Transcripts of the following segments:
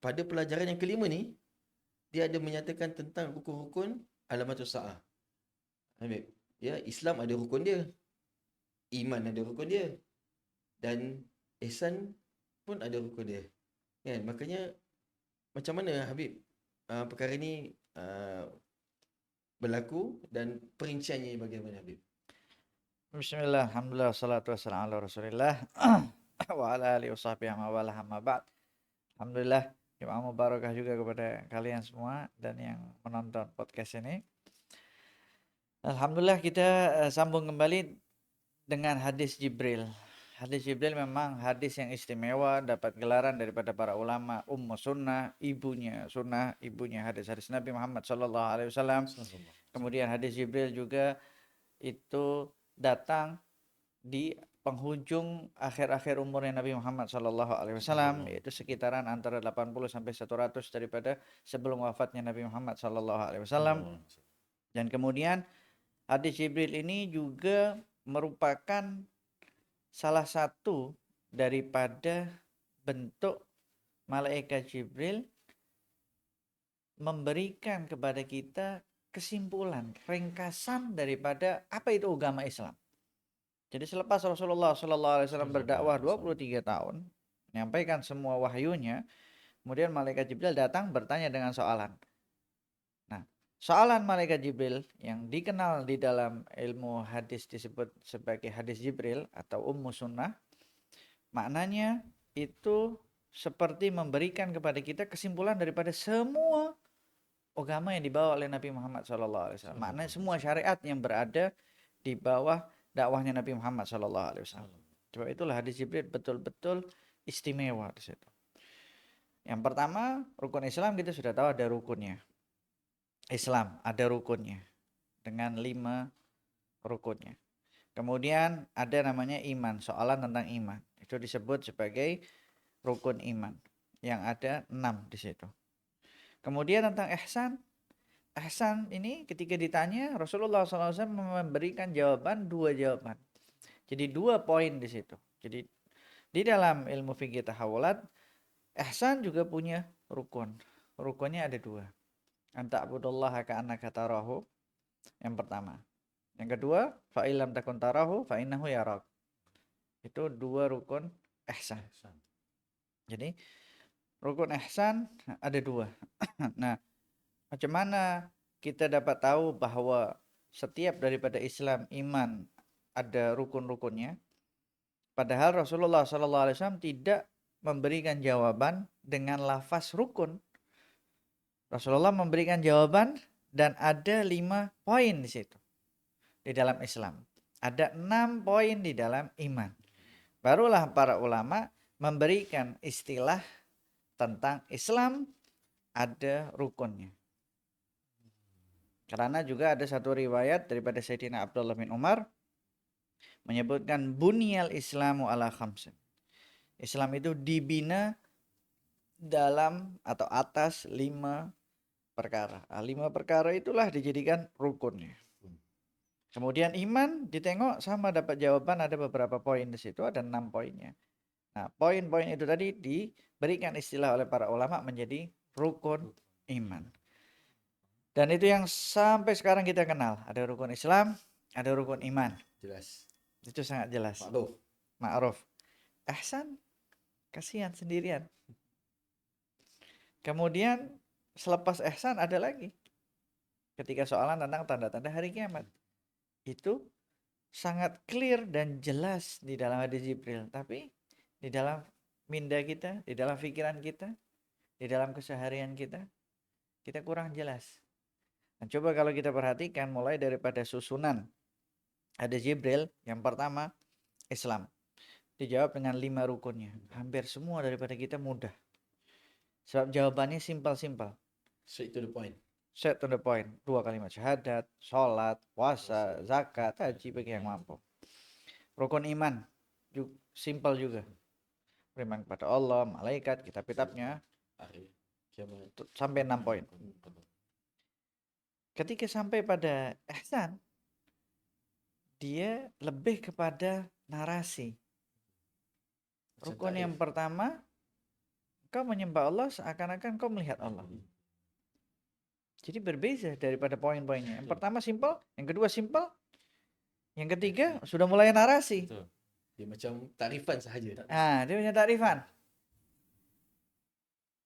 pada pelajaran yang kelima ni, dia ada menyatakan tentang rukun-rukun alamatus sa'ah. Habib, ya, Islam ada rukun dia, iman ada rukun dia, dan ihsan pun ada rukun dia. Kan? Makanya macam mana Habib perkara ni berlaku dan perinciannya bagaimana Habib? Bismillah, alhamdulillah, wassalatu wassalamu ala rasulillah wa ala alihi wasahbihi wa wala amma ba'd. Alhamdulillah, Jumat mubarakah juga kepada kalian semua dan yang menonton podcast ini. Alhamdulillah kita sambung kembali dengan hadis Jibril. Hadis Jibril memang hadis yang istimewa, dapat gelaran daripada para ulama ummu sunnah, ibunya hadis-hadis Nabi Muhammad sallallahu alaihi wasallam. Kemudian hadis Jibril juga itu datang di penghujung akhir-akhir umurnya Nabi Muhammad SAW, yaitu sekitaran antara 80 sampai 100 daripada sebelum wafatnya Nabi Muhammad SAW. Dan kemudian hadis Jibril ini juga merupakan salah satu daripada bentuk malaikat Jibril memberikan kepada kita kesimpulan, ringkasan daripada apa itu agama Islam. Jadi selepas Rasulullah SAW berdakwah 23 tahun, menyampaikan semua wahyunya, kemudian malaikat Jibril datang bertanya dengan soalan. Nah, soalan malaikat Jibril yang dikenal di dalam ilmu hadis disebut sebagai hadis Jibril atau ummu sunnah, maknanya itu seperti memberikan kepada kita kesimpulan daripada semua agama yang dibawa oleh Nabi Muhammad SAW. Maknanya semua syariat yang berada di bawah dakwahnya Nabi Muhammad SAW. Sebab itulah hadis Jibril betul-betul istimewa di situ. Yang pertama, rukun Islam kita sudah tahu ada rukunnya. Islam ada rukunnya dengan 5 rukunnya. Kemudian ada namanya iman, soalan tentang iman. Itu disebut sebagai rukun iman yang ada 6 di situ. Kemudian tentang ihsan. Ihsan ini ketika ditanya Rasulullah SAW memberikan jawaban 2 jawaban. Jadi 2 poin di situ. Jadi di dalam ilmu fikih tahawulat, ihsan juga punya rukun. Rukunnya ada 2. Anta'budallaha ka'annaka tarahu. Yang pertama. Yang kedua, fa illam takun tarahu fa innahu yarak. Itu 2 rukun ihsan. Jadi rukun ihsan ada 2. Nah, macam mana kita dapat tahu bahwa setiap daripada Islam iman ada rukun-rukunnya? Padahal Rasulullah SAW tidak memberikan jawaban dengan lafaz rukun. Rasulullah memberikan jawaban dan ada 5 poin di situ. Di dalam Islam. Ada 6 poin di dalam iman. Barulah para ulama memberikan istilah tentang Islam ada rukunnya. Karena juga ada satu riwayat daripada Sayyidina Abdullah bin Umar menyebutkan bunyal Islamu ala khamsin. Islam itu dibina dalam atau atas 5 perkara. 5 perkara itulah dijadikan rukunnya. Kemudian iman ditengok sama dapat jawaban ada beberapa poin di situ, ada 6 poinnya. Nah, poin-poin itu tadi diberikan istilah oleh para ulama menjadi rukun iman. Dan itu yang sampai sekarang kita kenal. Ada rukun Islam, ada rukun iman. Jelas. Itu sangat jelas. Ma'ruf. Ihsan, kasihan sendirian. Kemudian selepas ihsan ada lagi. Ketika soalan tentang tanda-tanda hari kiamat. Itu sangat clear dan jelas di dalam hadis Jibril. Tapi di dalam minda kita, di dalam pikiran kita, di dalam keseharian kita kurang jelas. Nah, coba kalau kita perhatikan mulai daripada susunan hadis Jibril, yang pertama Islam. Dijawab dengan 5 rukunnya. Hampir semua daripada kita mudah. Sebab jawabannya simpel-simpel. Straight to the point. Straight to the point. 2 kalimat syahadat, sholat, puasa, zakat, haji bagi yang mampu. Rukun iman simpel juga. Beriman kepada Allah, malaikat, kitab-kitabnya, sampai 6 poin. Ketika sampai pada ihsan, dia lebih kepada narasi. Rukun yang pertama, kau menyembah Allah seakan-akan kau melihat Allah. Jadi berbeza daripada poin-poinnya. Yang pertama simpel, yang kedua simpel, yang ketiga sudah mulai narasi. Betul. Dia macam takrifan sahaja. Dia punya takrifan.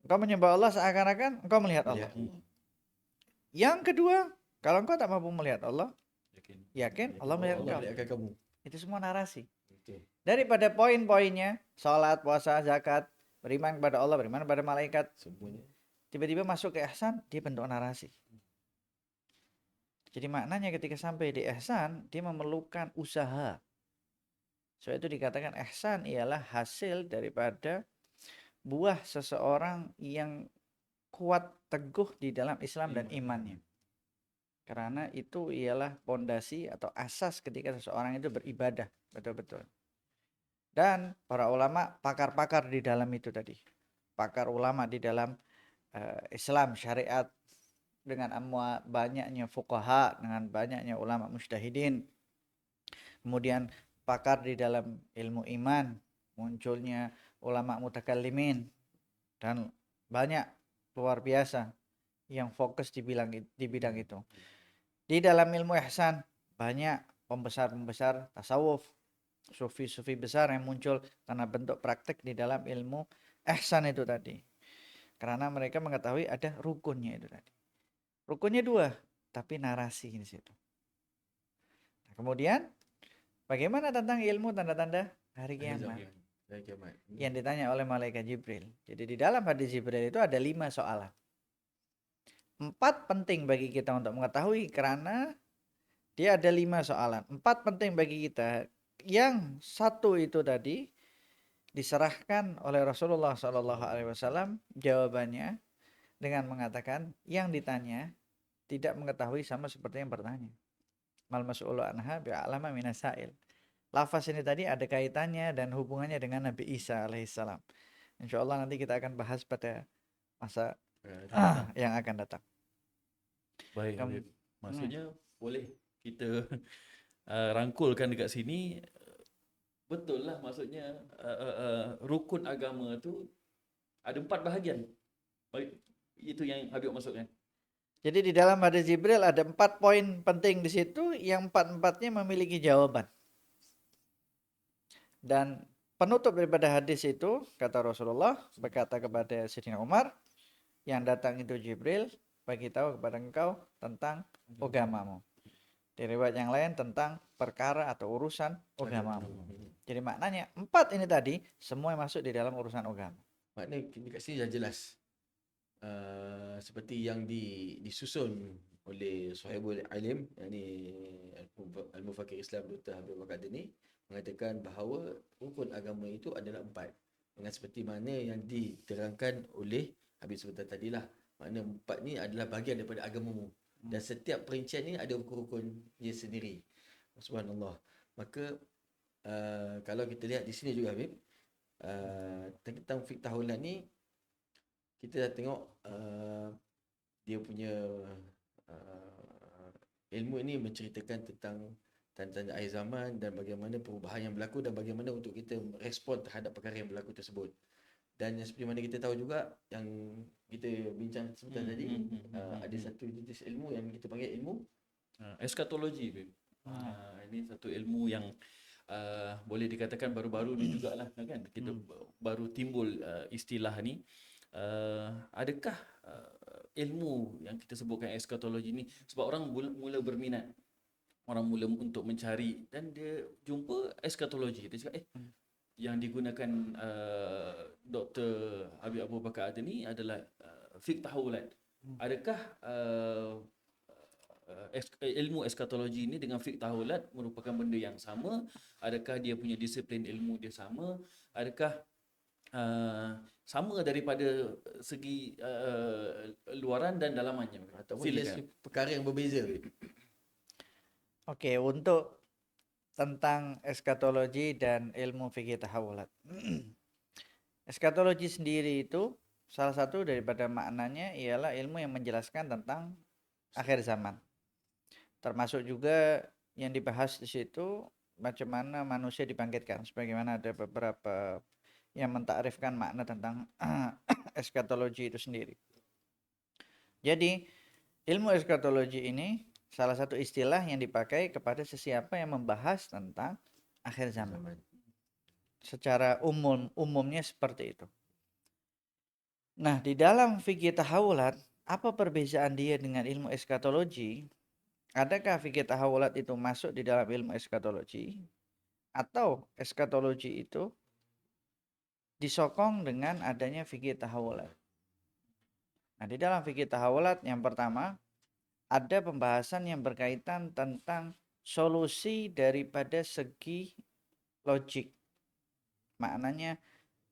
Engkau menyembah Allah seakan-akan engkau melihat Allah. Melihat. Yang kedua, kalau engkau tak mampu melihat Allah, Yakin. yakin Allah melihat Allah engkau. melihatkan kamu. Itu semua narasi. Betul. Daripada poin-poinnya, salat, puasa, zakat, beriman kepada Allah, beriman kepada malaikat, Semuanya. tiba-tiba masuk ke ihsan, dia bentuk narasi. Jadi maknanya ketika sampai di ihsan, dia memerlukan usaha. Sebab itu dikatakan ihsan ialah hasil daripada buah seseorang yang kuat teguh di dalam Islam dan imannya. Karena itu ialah pondasi atau asas ketika seseorang itu beribadah betul-betul. Dan para ulama pakar-pakar di dalam itu tadi. Pakar ulama di dalam Islam, syariat, dengan banyaknya fuqaha, dengan banyaknya ulama mujtahidin. Kemudian pakar di dalam ilmu iman, munculnya ulama mutakallimin, dan banyak luar biasa yang fokus di bidang itu. Di dalam ilmu ihsan banyak pembesar-pembesar tasawuf, sufi-sufi besar yang muncul karena bentuk praktek di dalam ilmu ihsan itu tadi. Karena mereka mengetahui ada rukunnya itu tadi. Rukunnya 2, tapi narasi di situ. Nah, kemudian bagaimana tentang ilmu tanda-tanda hari kiamat? Hari kiamat. Yang ditanya oleh malaikat Jibril. Jadi di dalam hadis Jibril itu ada 5 soalan. 4 penting bagi kita untuk mengetahui karena dia ada 5 soalan. 4 penting bagi kita. Yang 1 itu tadi diserahkan oleh Rasulullah SAW jawabannya dengan mengatakan yang ditanya tidak mengetahui sama seperti yang bertanya. Mal mas'ulu anha bi'alama minasail. Lafaz ini tadi ada kaitannya dan hubungannya dengan Nabi Isa alaihissalam. Insya Allah nanti kita akan bahas pada masa yang akan datang. Baik, Habib. Maksudnya boleh kita rangkulkan dekat sini, betul lah maksudnya rukun agama tu ada 4 bahagian. Baik, itu yang Habib maksudkan. Jadi di dalam hadis Jibril ada 4 poin penting di situ yang 4-4-nya memiliki jawaban. Dan penutup daripada hadis itu kata Rasulullah berkata kepada Sayyidina Umar, yang datang itu Jibril bagi tahu kepada engkau tentang agamamu. Di riwayat yang lain tentang perkara atau urusan agamamu. Jadi maknanya 4 ini tadi semua masuk di dalam urusan agama. Maknanya dekat sini dah jelas. Seperti yang disusun oleh Sahibul Alim, yakni Al-Mufakir Islam Dr. Habib Bakar Adani, mengatakan bahawa rukun agama itu adalah 4. Dengan seperti mana yang diterangkan oleh Habib sebentar tadilah. Makna 4 ni adalah bahagian daripada agamamu. Dan setiap perincian ni ada rukun-rukunnya sendiri. Subhanallah. Maka kalau kita lihat di sini juga Habib, tentang fiqh tahunan ni kita dah tengok dia punya ilmu ini menceritakan tentang tanda-tanda akhir zaman dan bagaimana perubahan yang berlaku dan bagaimana untuk kita respon terhadap perkara yang berlaku tersebut. Dan yang seperti mana kita tahu juga yang kita bincang sebentar tadi, ada satu jenis ilmu yang kita panggil ilmu eskatologi, Habib. Ini satu ilmu yang boleh dikatakan baru-baru ni jugalah kan. Kita baru timbul istilah ni. Adakah ilmu yang kita sebutkan eskatologi ni sebab orang mula berminat, orang mula untuk mencari dan dia jumpa eskatologi, dia cakap yang digunakan Dr. Habib Abu Bakar Adani adalah fiqh tahulat. Adakah ilmu eskatologi ini dengan fiqh tahulat merupakan benda yang sama? Adakah dia punya disiplin ilmu dia sama? Adakah sama daripada segi luaran dan dalamannya? ataupun dia perkara yang berbeza. Oke, untuk tentang eskatologi dan ilmu fikih tahawulat. Eskatologi sendiri itu salah satu daripada maknanya ialah ilmu yang menjelaskan tentang akhir zaman. Termasuk juga yang dibahas di situ macam mana manusia dibangkitkan. Sebagaimana ada beberapa yang mentakrifkan makna tentang eskatologi itu sendiri. Jadi ilmu eskatologi ini salah satu istilah yang dipakai kepada sesiapa yang membahas tentang akhir zaman. Secara umumnya seperti itu. Nah, di dalam fikih tahawulat, apa perbedaan dia dengan ilmu eskatologi? Adakah fikih tahawulat itu masuk di dalam ilmu eskatologi? Atau eskatologi itu disokong dengan adanya fikih tahawulat? Nah, di dalam fikih tahawulat yang pertama, ada pembahasan yang berkaitan tentang solusi daripada segi logik. Maknanya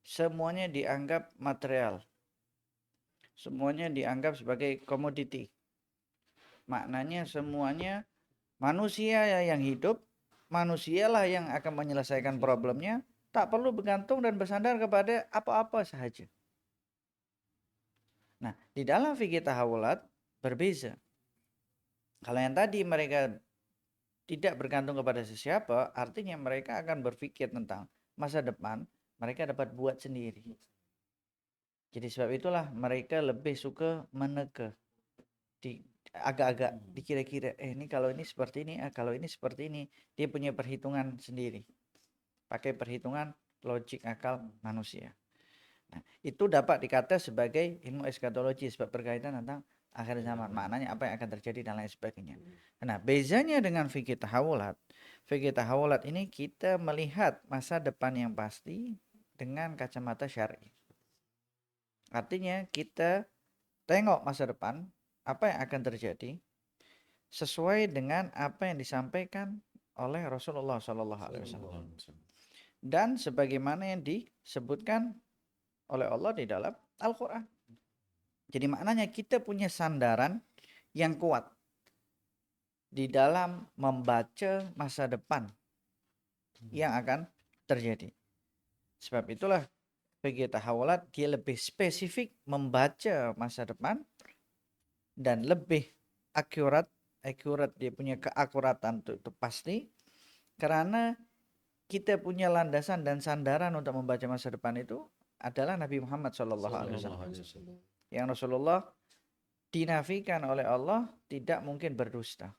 semuanya dianggap material. Semuanya dianggap sebagai komoditi. Maknanya semuanya manusia yang hidup, manusialah yang akan menyelesaikan problemnya, tak perlu bergantung dan bersandar kepada apa-apa sahaja. Nah, di dalam fikih tahawulat berbeza. Kalau yang tadi mereka tidak bergantung kepada sesiapa, artinya mereka akan berpikir tentang masa depan, mereka dapat buat sendiri. Jadi sebab itulah mereka lebih suka meneka, agak-agak dikira-kira, ini kalau ini seperti ini, kalau ini seperti ini. Dia punya perhitungan sendiri, pakai perhitungan logik akal manusia. Nah, itu dapat dikata sebagai ilmu eskatologi sebab berkaitan tentang akhir zaman, maknanya apa yang akan terjadi dan lain sebagainya. Nah, bezanya dengan fikih tahawulat ini kita melihat masa depan yang pasti dengan kacamata syar'i. Artinya kita tengok masa depan, apa yang akan terjadi sesuai dengan apa yang disampaikan oleh Rasulullah SAW dan sebagaimana yang disebutkan oleh Allah di dalam Al-Quran. Jadi maknanya kita punya sandaran yang kuat di dalam membaca masa depan yang akan terjadi. Sebab itulah fikih tahawulat dia lebih spesifik membaca masa depan dan lebih akurat dia punya keakuratan itu pasti, karena kita punya landasan dan sandaran untuk membaca masa depan itu adalah Nabi Muhammad SAW. Yang Rasulullah dinafikan oleh Allah tidak mungkin berdusta.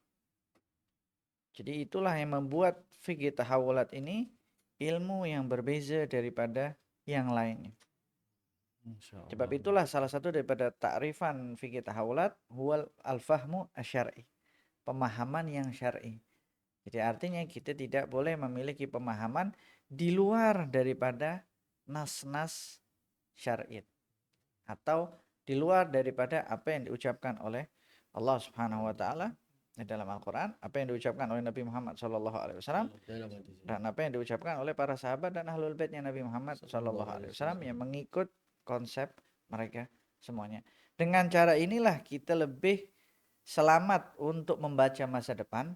Jadi itulah yang membuat fikih tahawulat ini ilmu yang berbeza daripada yang lainnya. Sebab itulah salah satu daripada takrifan fikih tahawulat huwal al-fahmu asyari, pemahaman yang syar'i. Jadi artinya kita tidak boleh memiliki pemahaman di luar daripada nas-nas syar'i atau di luar daripada apa yang diucapkan oleh Allah Subhanahu wa taala di dalam Al-Qur'an, apa yang diucapkan oleh Nabi Muhammad SAW dan apa yang diucapkan oleh para sahabat dan ahlul baitnya Nabi Muhammad SAW yang mengikut konsep mereka semuanya. Dengan cara inilah kita lebih selamat untuk membaca masa depan,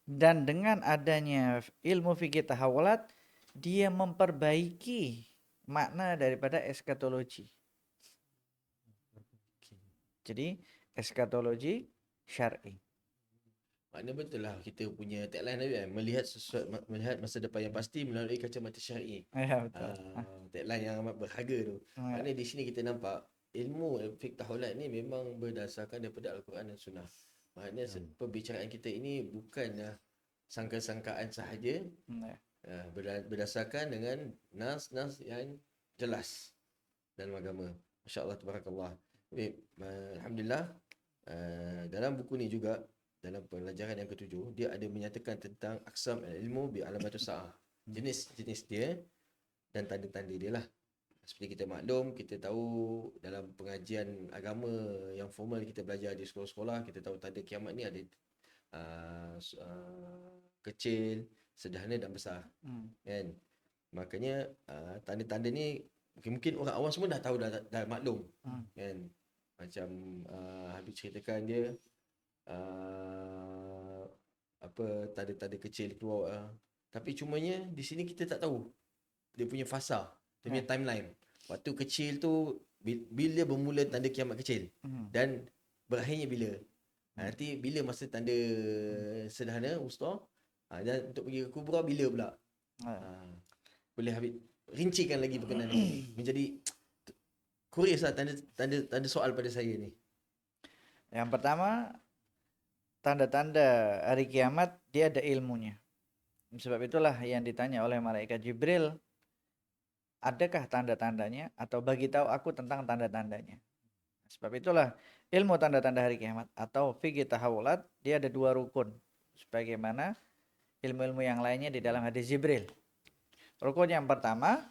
dan dengan adanya ilmu fikih tahawulat dia memperbaiki makna daripada eskatologi. Jadi eskatologi syar'i. Maknanya betul lah kita punya tagline Nabi kan, melihat masa depan yang pasti melalui kacamata syar'i. Ya betul. Tagline yang amat berharga tu. Maknanya di sini kita nampak ilmu fiqh tahawulat ni memang berdasarkan daripada Al-Quran dan Sunnah. Maknanya pembicaraan kita ini bukanlah sangka-sangkaan sahaja, berdasarkan dengan nas-nas yang jelas dalam agama. Masya-Allah, tabarakallah. Alhamdulillah, dalam buku ni juga, dalam pelajaran yang ketujuh, dia ada menyatakan tentang aqsam ilmu bi alamatus saah. Jenis-jenis dia dan tanda-tanda dia lah. Seperti kita maklum, kita tahu dalam pengajian agama yang formal kita belajar di sekolah-sekolah, kita tahu tanda kiamat ni ada kecil, sederhana dan besar. Kan? Makanya tanda-tanda ni mungkin orang awam semua dah tahu, dah maklum. Kan? Macam Habib ceritakan dia apa tanda-tanda kecil keluar. Tapi cumanya di sini kita tak tahu dia punya fasa, dia punya timeline. Waktu kecil tu bila bermula tanda kiamat kecil dan berakhirnya bila. Nanti bila masa tanda sederhana wusta, dan untuk pergi ke kubra bila pula. Boleh Habib rincikan lagi berkenaan ini menjadi Curious lah, tanda soal pada saya ni. Yang pertama, tanda-tanda hari kiamat dia ada ilmunya. Sebab itulah yang ditanya oleh malaikat Jibril, adakah tanda-tandanya atau bagi tahu aku tentang tanda-tandanya. Sebab itulah ilmu tanda-tanda hari kiamat atau fikih tahawulat dia ada 2 rukun. Sebagaimana ilmu-ilmu yang lainnya di dalam hadis Jibril. Rukun yang pertama,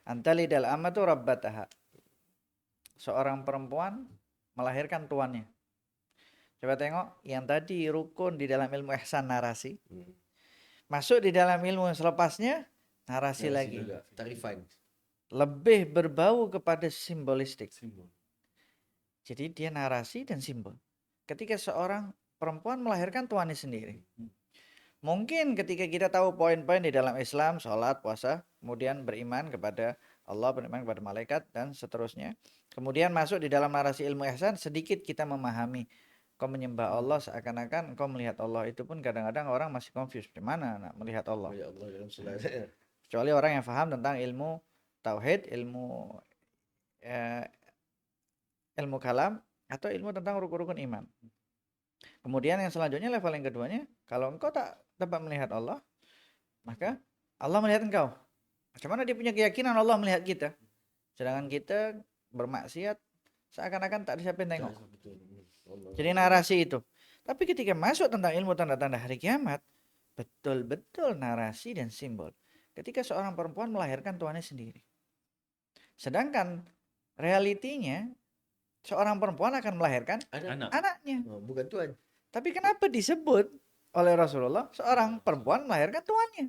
antalidal amatu rabbataha. Seorang perempuan melahirkan tuannya. Coba tengok yang tadi rukun di dalam ilmu ihsan narasi. Masuk di dalam ilmu yang selepasnya narasi lagi. Juga. Tarifan. Lebih berbau kepada simbolistik. Simbol. Jadi dia narasi dan simbol. Ketika seorang perempuan melahirkan tuannya sendiri. Mungkin ketika kita tahu poin-poin di dalam Islam, sholat, puasa, kemudian beriman kepada Allah, beriman kepada malaikat, dan seterusnya. Kemudian masuk di dalam narasi ilmu ihsan, sedikit kita memahami. Kau menyembah Allah seakan-akan kau melihat Allah. Itu pun kadang-kadang orang masih confused. Bagaimana nak melihat Allah? Ya Allah dalam solat. Kecuali orang yang faham tentang ilmu tauhid, ilmu kalam, atau ilmu tentang rukun-rukun iman. Kemudian yang selanjutnya level yang keduanya, kalau engkau tak dapat melihat Allah, maka Allah melihat engkau. Macam mana dia punya keyakinan Allah melihat kita? Sedangkan kita bermaksiat seakan-akan tak ada siapa yang tengok. Jadi narasi itu. Tapi ketika masuk tentang ilmu tanda-tanda hari kiamat, betul-betul narasi dan simbol. Ketika seorang perempuan melahirkan tuannya sendiri. Sedangkan realitinya seorang perempuan akan melahirkan Anak. anaknya. Bukan tuan. Tapi kenapa disebut oleh Rasulullah seorang perempuan melahirkan tuannya?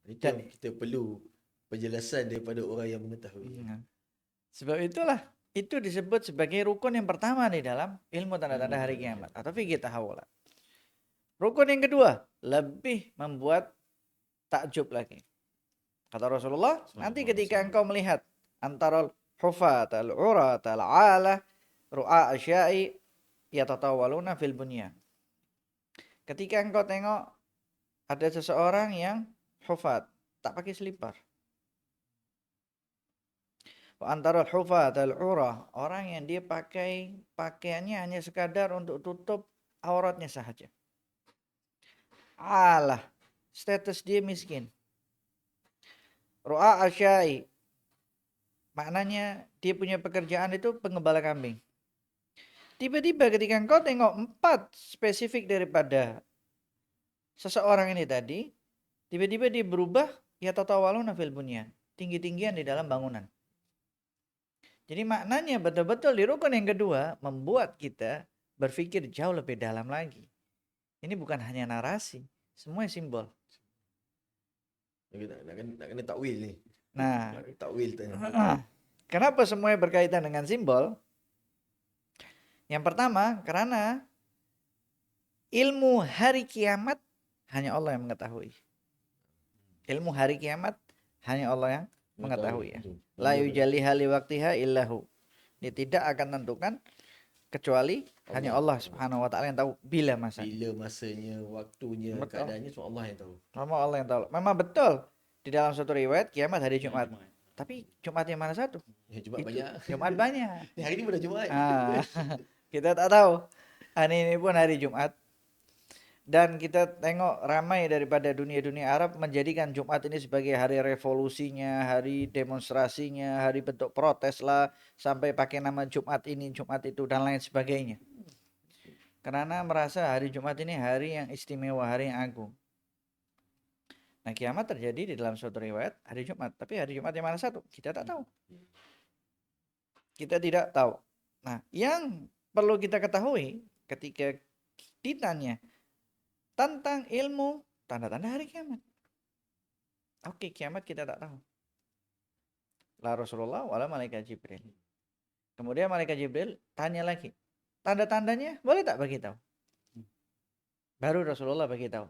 Itu Dan- yang kita perlu penjelasan daripada orang yang mengetahui. Sebab itulah itu disebut sebagai rukun yang pertama di dalam ilmu tanda-tanda hari kiamat atau fikih tahawulat. Rukun yang kedua lebih membuat takjub lagi. Kata Rasulullah, nanti ketika engkau melihat antara hufat al-urat al-ala ru'a asyai yatatawaluna fil bunyan. Ketika engkau tengok ada seseorang yang hufat, tak pakai selipar. Antara hufat al-urah, orang yang dia pakai pakaiannya hanya sekadar untuk tutup auratnya sahaja. Alah, status dia miskin. Ru'a asyai, maknanya dia punya pekerjaan itu pengembala kambing. Tiba-tiba ketika engkau tengok 4 spesifik daripada seseorang ini tadi, tiba-tiba dia berubah ya tatawaluna fil bunyan, tinggi-tinggian di dalam bangunan. Jadi maknanya betul-betul di rukun yang kedua membuat kita berpikir jauh lebih dalam lagi. Ini bukan hanya narasi, semua simbol. Nak kena takwil ni. Nah, Takwil tanya. kenapa semuanya berkaitan dengan simbol? Yang pertama, karena ilmu hari kiamat hanya Allah yang mengetahui. Ilmu hari kiamat hanya Allah yang mengetahui ya. La yujalliha li waqtiha illahu. Dia tidak akan tentukan kecuali hanya Allah Subhanahu wa taala yang tahu bila masanya. Bila masanya, waktunya, Betul. keadaannya semua Allah yang tahu. Cuma Allah yang tahu. Memang betul di dalam suatu riwayat kiamat hari Jumat. Tapi Jumat yang mana satu? Ya, Jumat Itu, banyak. Jumat banyak. Ni hari ni pun dah Jumat. Kita tak tahu. Hari ini pun hari Jumat. Dan kita tengok ramai daripada dunia-dunia Arab menjadikan Jumat ini sebagai hari revolusinya, hari demonstrasinya, hari bentuk protes lah, sampai pakai nama Jumat ini, Jumat itu, dan lain sebagainya. Karena merasa hari Jumat ini hari yang istimewa, hari yang agung. Nah, kiamat terjadi di dalam suatu riwayat hari Jumat. Tapi hari Jumat yang mana satu? Kita tak tahu. Kita tidak tahu. Nah, yang perlu kita ketahui ketika ditanya tentang ilmu tanda-tanda hari kiamat. Oke, kiamat kita tak tahu. La Rasulullah wala malaikat Jibril. Kemudian malaikat Jibril tanya lagi. Tanda-tandanya boleh tak bagi tahu? Baru Rasulullah bagi tahu.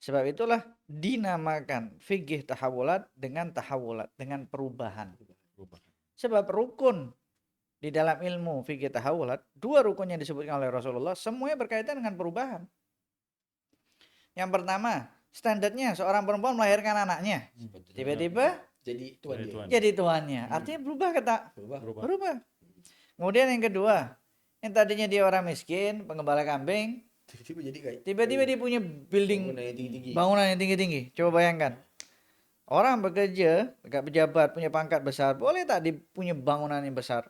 Sebab itulah dinamakan fikih tahawulat dengan perubahan. Sebab rukun di dalam ilmu fikih tahawulat, 2 rukun yang disebutkan oleh Rasulullah semuanya berkaitan dengan perubahan. Yang pertama, standarnya seorang perempuan melahirkan anaknya. Tiba-tiba Jadi tuan Jadi dia. tuan. jadi tuannya. Artinya berubah ke tak? Berubah. Berubah. Kemudian yang kedua, yang tadinya dia orang miskin, pengembala kambing, Tiba-tiba jadi kayak tiba-tiba dia punya building, bangunan yang tinggi-tinggi. bangunan yang tinggi-tinggi. Coba bayangkan. Orang bekerja, dekat pejabat, punya pangkat besar, boleh tak dia punya bangunan yang besar?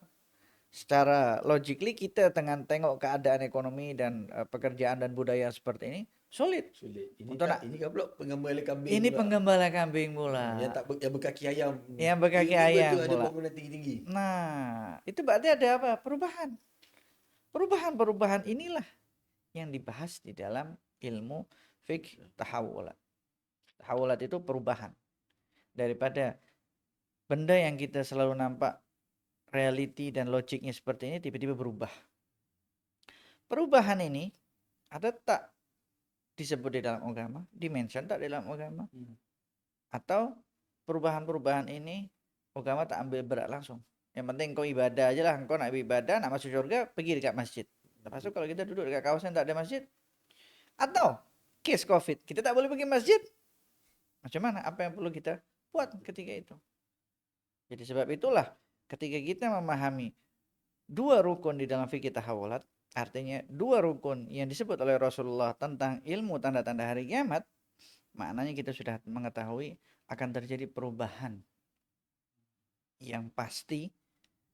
Secara logically kita dengan tengok keadaan ekonomi dan pekerjaan dan budaya seperti ini, sulit. Sulit. Ini Untuk nak- ini kan pula penggembala kambing Ini pula. penggembala kambing pula. Yang berkaki ayam. Yang berkaki Tiba-tiba ayam tu ada pula. bangunan tinggi-tinggi. Nah, itu berarti ada apa? Perubahan. Perubahan inilah yang dibahas di dalam ilmu fiqh tahawulat. Tahawulat itu perubahan. Daripada benda yang kita selalu nampak reality dan logiknya seperti ini tiba-tiba berubah. Perubahan ini ada tak disebut di dalam agama? Dimention tak di dalam agama? Atau perubahan-perubahan ini agama tak ambil berat langsung? Yang penting kau ibadah aja lah. Kau nak ibadah, nak masuk surga, pergi dekat masjid. Lepas itu kalau kita duduk dekat kawasan tak ada masjid, atau case COVID, kita tak boleh pergi masjid. Macam mana? Apa yang perlu kita buat ketika itu? Jadi sebab itulah ketika kita memahami dua rukun di dalam fikih tahawulat, artinya dua rukun yang disebut oleh Rasulullah tentang ilmu tanda-tanda hari kiamat, maknanya kita sudah mengetahui akan terjadi perubahan yang pasti,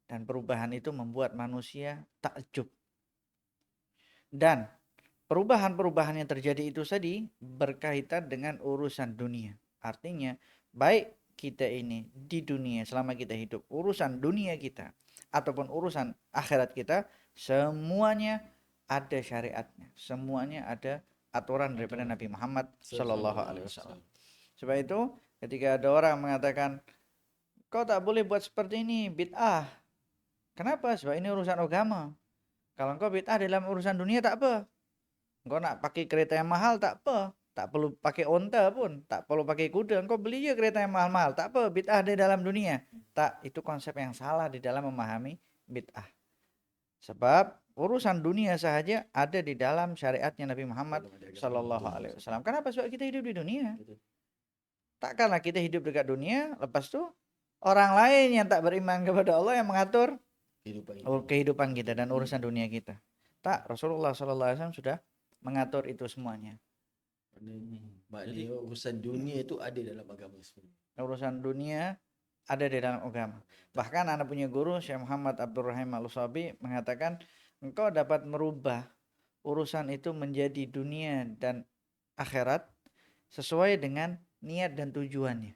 dan perubahan itu membuat manusia takjub. Dan perubahan-perubahan yang terjadi itu tadi berkaitan dengan urusan dunia. Artinya, baik kita ini di dunia selama kita hidup, urusan dunia kita ataupun urusan akhirat kita, semuanya ada syariatnya. Semuanya ada aturan daripada Nabi Muhammad sallallahu alaihi wasallam. Sebab itu, ketika ada orang mengatakan, kau tak boleh buat seperti ini, bid'ah. Kenapa? Sebab ini urusan agama. Kalau engkau bid'ah dalam urusan dunia tak apa. Engkau nak pakai kereta yang mahal tak apa. Tak perlu pakai onta pun. Tak perlu pakai kuda. Engkau beli je kereta yang mahal-mahal. Tak apa. Bid'ah di dalam dunia. Tak. Itu konsep yang salah di dalam memahami bid'ah. Sebab urusan dunia sahaja ada di dalam syariatnya Nabi Muhammad Sallallahu Alaihi Wasallam. Kenapa? Sebab kita hidup di dunia. Takkanlah kita hidup dekat dunia. Lepas tu orang lain yang tak beriman kepada Allah yang mengatur kehidupan kita dan urusan dunia kita. Tak, Rasulullah SAW sudah mengatur itu semuanya. Maknanya urusan dunia itu ada dalam agama sebenarnya. Urusan dunia ada di dalam agama. Bahkan anak punya guru Syekh Muhammad Abdul Rahim Al-Usabi mengatakan, engkau dapat merubah urusan itu menjadi dunia dan akhirat sesuai dengan niat dan tujuannya.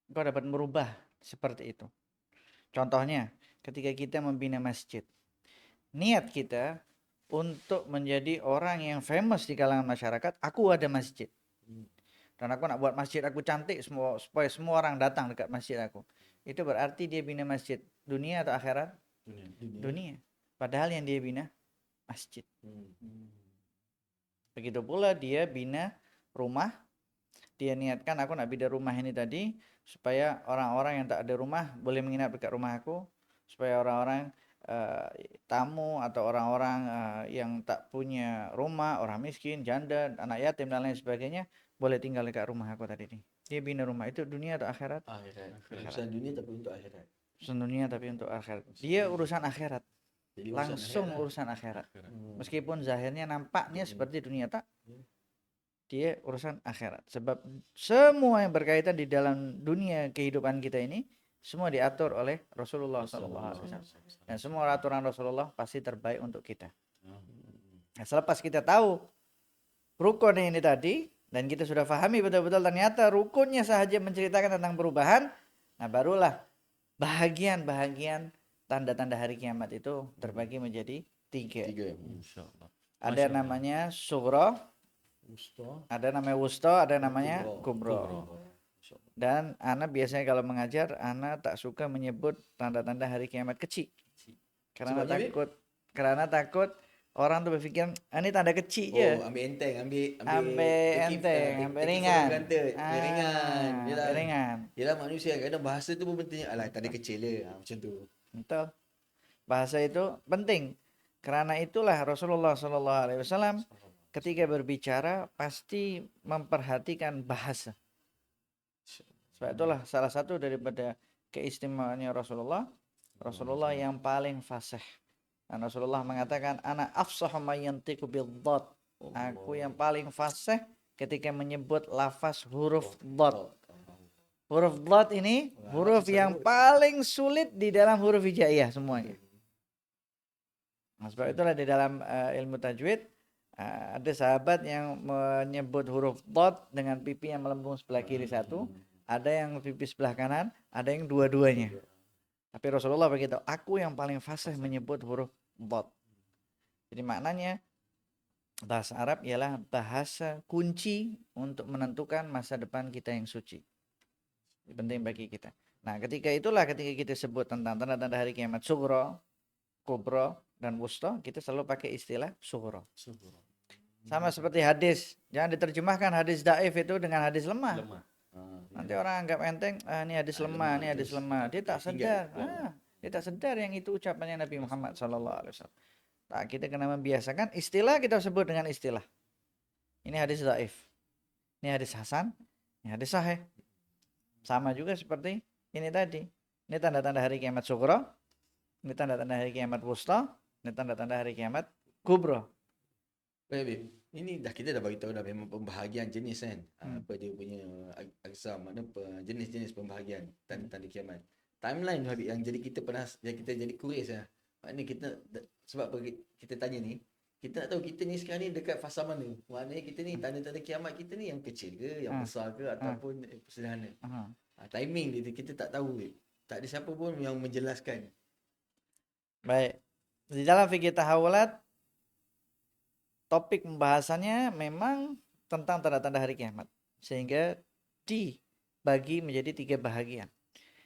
Engkau dapat merubah seperti itu. Contohnya, ketika kita membina masjid, niat kita untuk menjadi orang yang famous di kalangan masyarakat, aku ada masjid. Dan aku nak buat masjid aku cantik supaya semua orang datang dekat masjid aku. Itu berarti dia bina masjid. Dunia atau akhirat? Dunia. Padahal yang dia bina masjid. Begitu pula dia bina rumah. Dia niatkan aku nak bina rumah ini tadi supaya orang-orang yang tak ada rumah boleh menginap dekat rumah aku, supaya orang-orang tamu atau orang-orang yang tak punya rumah, orang miskin, janda, anak yatim dan lain sebagainya boleh tinggal dekat rumah aku tadi nih. Dia bina rumah itu dunia atau akhirat? Akhirat. Urusan dunia tapi untuk akhirat. Urusan dunia tapi untuk akhirat. Dia urusan akhirat. Jadi Langsung urusan akhirat. Meskipun zahirnya nampaknya seperti dunia, tak. Dia urusan akhirat. Sebab semua yang berkaitan di dalam dunia kehidupan kita ini semua diatur oleh Rasulullah SAW. Dan semua aturan Rasulullah pasti terbaik untuk kita. Nah, selepas kita tahu rukun ini tadi dan kita sudah fahami betul-betul ternyata rukunnya sahaja menceritakan tentang perubahan, nah barulah bahagian-bahagian tanda-tanda hari kiamat itu terbagi menjadi tiga. Ada namanya sughra, ada namanya wusta, ada namanya kubra. Dan ana biasanya kalau mengajar, ana tak suka menyebut tanda-tanda hari kiamat kecil. Karena takut orang tuh berpikir ini tanda kecil je. Oh, ambil enteng, ambil ringan. Ringan. Yalah manusia kadang bahasa tu pun penting. Alah, tanda kecil je. Macam tu. Betul. Bahasa itu penting. Karena itulah Rasulullah SAW ketika berbicara pasti memperhatikan bahasa. Sebab itulah salah satu daripada keistimewaannya Rasulullah. Rasulullah yang paling fasih. Dan Rasulullah mengatakan, ana afsahu may yantiqu bid-dhat. Aku yang paling fasih ketika menyebut lafaz huruf dhat. Huruf dhat ini huruf yang paling sulit di dalam huruf hijaiyah semuanya. Nah, sebab itulah di dalam ilmu tajwid ada sahabat yang menyebut huruf dhat dengan pipi yang melengkung sebelah kiri satu, ada yang pipi sebelah kanan, ada yang dua-duanya. Tapi Rasulullah begitu, aku yang paling fasih menyebut huruf dhat. Jadi maknanya bahasa Arab ialah bahasa kunci untuk menentukan masa depan kita yang suci. Ini penting bagi kita. Nah, ketika kita sebut tentang tanda-tanda hari kiamat sughra, kubra, dan wusta, kita selalu pakai istilah sughra. Sama seperti hadis, jangan diterjemahkan hadis dhaif itu dengan hadis lemah. Nanti orang anggap enteng, ini hadis lemah, ini hadis lemah. Dia tak sadar. Dia tak sadar yang itu ucapannya Nabi Muhammad SAW. Nah, kita kena membiasakan istilah kita sebut dengan istilah. Ini hadis dhaif. Ini hadis hasan, ini hadis sahih. Sama juga seperti ini tadi. Ini tanda-tanda hari kiamat sughra, ini tanda-tanda hari kiamat wusta, ini tanda-tanda hari kiamat kubra. Baik, ini kita dah bagi tahu dah memang pembahagian jenis kan. Apa dia punya aksam, mana jenis-jenis pembahagian tanda-tanda kiamat. Timeline Habib yang jadi kita jadi kuris lah. Maknanya sebab kita tanya ni, kita nak tahu kita ni sekarang ni dekat fasa mana. Maknanya kita ni tanda-tanda kiamat kita ni yang kecil ke, yang besar ke ataupun sederhana. Timing dia kita tak tahu. Tak ada siapa pun yang menjelaskan. Baik. Di dalam fikih tahawulat topik pembahasannya memang tentang tanda-tanda hari kiamat. Sehingga dibagi menjadi 3 bahagian.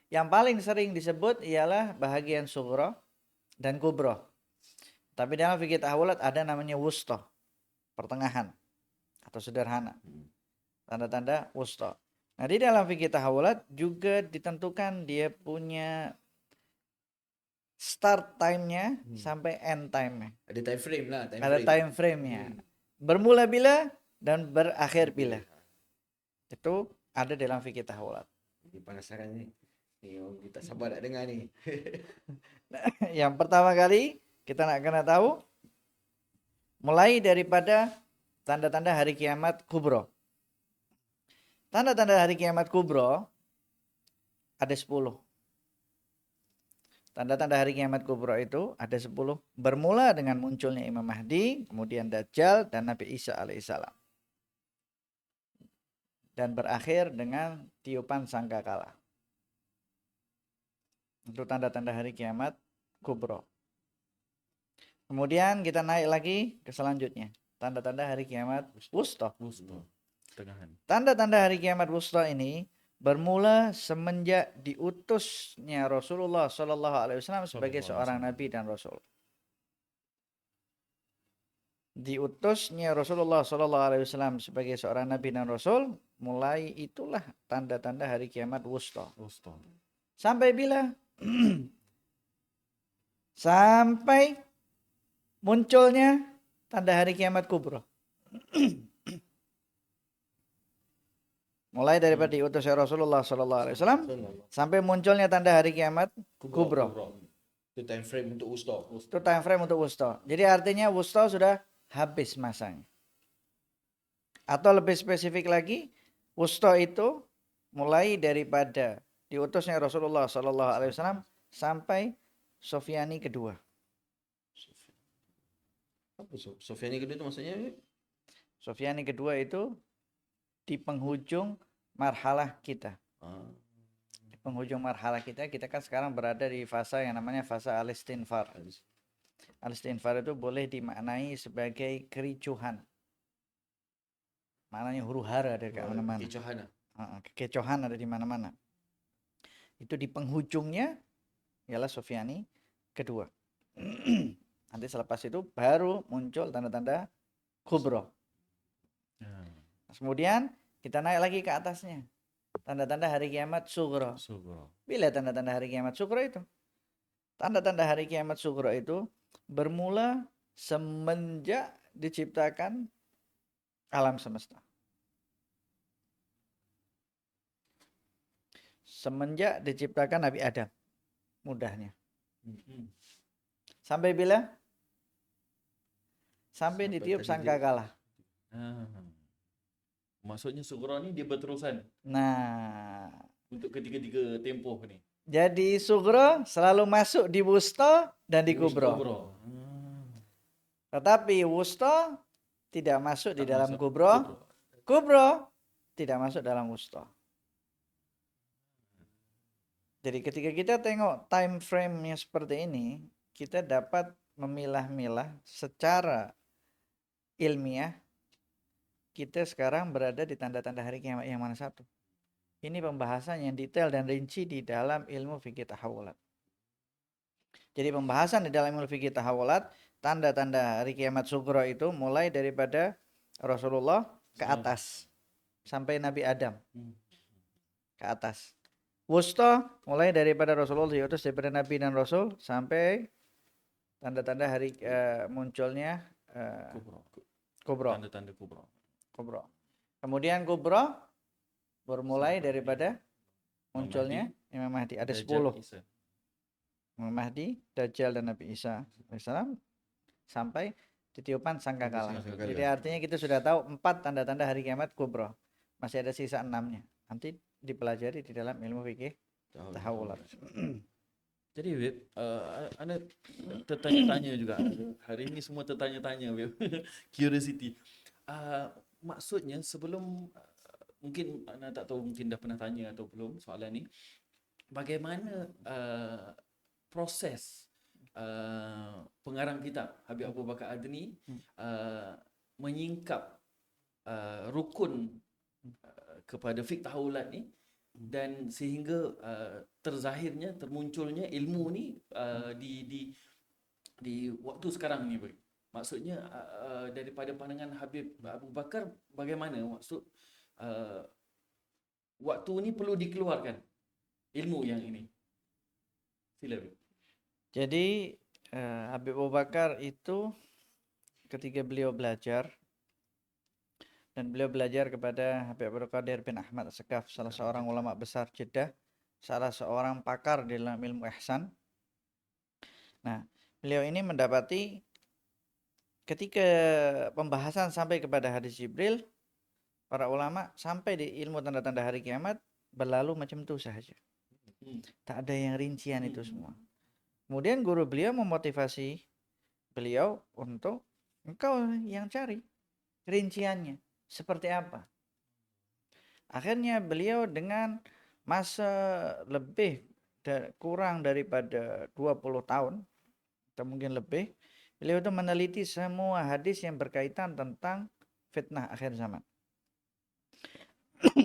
Yang paling sering disebut ialah bahagian sughra dan kubra. Tapi dalam fikih tahawulat ada namanya wusta, pertengahan atau sederhana. Tanda-tanda wusta. Nah, di dalam fikih tahawulat juga ditentukan dia punya start time-nya sampai end time-nya. Ada time frame lah. Ada time frame-nya. Bermula bila dan berakhir bila. Itu ada dalam fikih tahawulat. Ini penasaran ni. Kita sabar nak dengar ni. Yang pertama kali kita nak kena tahu mulai daripada tanda-tanda hari kiamat kubra. Tanda-tanda hari kiamat kubra ada 10. Tanda-tanda hari kiamat kubra itu ada 10. Bermula dengan munculnya Imam Mahdi, kemudian Dajjal dan Nabi Isa alaihissalam. Dan berakhir dengan tiupan sangkakala. Itu tanda-tanda hari kiamat kubra. Kemudian kita naik lagi ke selanjutnya. Tanda-tanda hari kiamat wusta. Tanda-tanda hari kiamat wusta ini bermula semenjak diutusnya Rasulullah SAW sebagai seorang nabi dan rasul. Diutusnya Rasulullah SAW sebagai seorang nabi dan rasul, mulai itulah tanda-tanda hari kiamat wusta. Sampai bila? Sampai munculnya tanda hari kiamat kubra. Mulai daripada diutusnya Rasulullah SAW sampai munculnya tanda hari kiamat kubra. Itu time frame untuk wusta. Itu time frame untuk wusta. Jadi artinya wusta sudah habis masanya. Atau lebih spesifik lagi, wusta itu mulai daripada diutusnya Rasulullah SAW sampai Sofyani kedua. Apa Sofyani kedua itu maksudnya? Sofyani kedua itu di penghujung marhalah kita. Di penghujung marhalah kita kan sekarang berada di fase yang namanya fase al-istinfar. Al-istinfar itu boleh dimaknai sebagai kericuhan. Maknanya huru-hara ada di mana-mana. Kekecohan ada di mana-mana. Itu di penghujungnya ialah Sofyani kedua. Nanti selepas itu baru muncul tanda-tanda kubra. Kemudian kita naik lagi ke atasnya. Tanda-tanda hari kiamat sughra. Bila tanda-tanda hari kiamat sughra itu? Tanda-tanda hari kiamat sughra itu bermula semenjak diciptakan alam semesta. semenjak diciptakan Nabi Adam. Mudahnya. Hmm. Sampai bila? Sampai Sampai ditiup tadi sangkakala. Ah. Maksudnya sugra ni dia berterusan Nah, untuk ketiga-tiga tempoh ni. jadi sugro selalu masuk di wusta dan di kubro. Kubro. Tetapi wusta tidak masuk di Tak dalam masuk kubro. kubro. Kubro tidak masuk dalam wusta. Jadi ketika kita tengok time frame-nya seperti ini, kita dapat memilah-milah secara ilmiah kita sekarang berada di tanda-tanda hari kiamat yang mana satu. Ini pembahasan yang detail dan rinci di dalam ilmu fikih tahawulat. Jadi pembahasan di dalam ilmu fikih tahawulat, tanda-tanda hari kiamat sugro itu mulai daripada Rasulullah ke atas sampai Nabi Adam ke atas. Wusta mulai daripada Rasulullah diutus daripada Nabi dan Rasul sampai tanda-tanda hari munculnya Kubro. kubro. Tanda-tanda kubro. Kubro. Kemudian kubro bermulai daripada munculnya Imam Mahdi. Ada 10. Isa. Imam Mahdi, Dajjal dan Nabi Isa alaihissalam sampai ditiupan sangkakala. Sangkakala. Jadi artinya kita sudah tahu 4 tanda-tanda hari kiamat kubro. Masih ada sisa 6-nya. Nanti dipelajari di dalam ilmu fikih tahawulat. Jadi Wib, anda tertanya-tanya juga. Hari ini semua tertanya-tanya Wib. Curiosity. Maksudnya sebelum mungkin anda tak tahu, mungkin dah pernah tanya atau belum soalan ni. Bagaimana proses pengarang kitab Habib Abu Bakar Adni menyingkap rukun kepada fiqh tahawulat ni, dan sehingga terzahirnya, termunculnya ilmu ni di waktu sekarang ni. Maksudnya daripada pandangan Habib Abu Bakar, bagaimana maksud waktu ni perlu dikeluarkan ilmu yang ini. Sila Habib. Jadi Habib Abu Bakar itu ketika beliau belajar, dan beliau belajar kepada Habib Abdul Qadir bin Ahmad As-Sakaf, salah seorang ulama besar Jeddah, salah seorang pakar dalam ilmu ihsan. Nah, beliau ini mendapati ketika pembahasan sampai kepada hadis Jibril, para ulama sampai di ilmu tanda-tanda hari kiamat berlalu macam itu saja. Tak ada yang rincian itu semua. Kemudian guru beliau memotivasi beliau untuk engkau yang cari rinciannya seperti apa. Akhirnya beliau dengan masa lebih kurang daripada 20 tahun atau mungkin lebih, beliau itu meneliti semua hadis yang berkaitan tentang fitnah akhir zaman.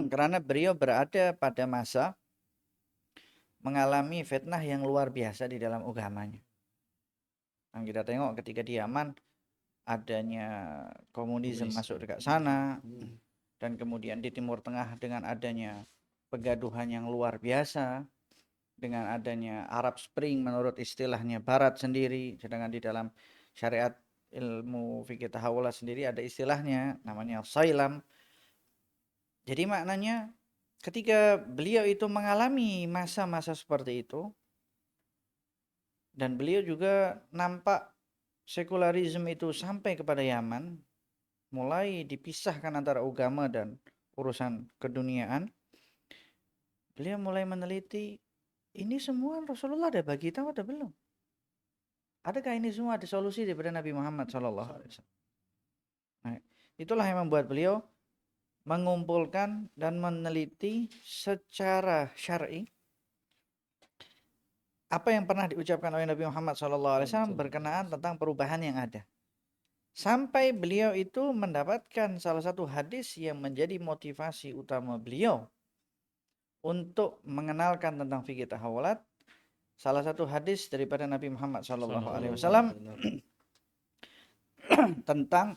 Karena beliau berada pada masa mengalami fitnah yang luar biasa di dalam agamanya. Yang kita tengok ketika di Yaman adanya komunisme masuk dekat sana, dan kemudian di Timur Tengah dengan adanya pegaduhan yang luar biasa, dengan adanya Arab Spring menurut istilahnya Barat sendiri, sedangkan di dalam syariat ilmu fikih tahawulat sendiri ada istilahnya namanya Sailam. Jadi maknanya ketika beliau itu mengalami masa-masa seperti itu, dan beliau juga nampak sekularisme itu sampai kepada Yaman, mulai dipisahkan antara agama dan urusan keduniaan, beliau mulai meneliti ini semua Rasulullah ada bagi tahu atau belum? Adakah ini semua ada solusi daripada Nabi Muhammad SAW? Nah, itulah yang membuat beliau mengumpulkan dan meneliti secara syar'i apa yang pernah diucapkan oleh Nabi Muhammad SAW berkenaan tentang perubahan yang ada. Sampai beliau itu mendapatkan salah satu hadis yang menjadi motivasi utama beliau untuk mengenalkan tentang fikih tahawulat. Salah satu hadis daripada Nabi Muhammad SAW tentang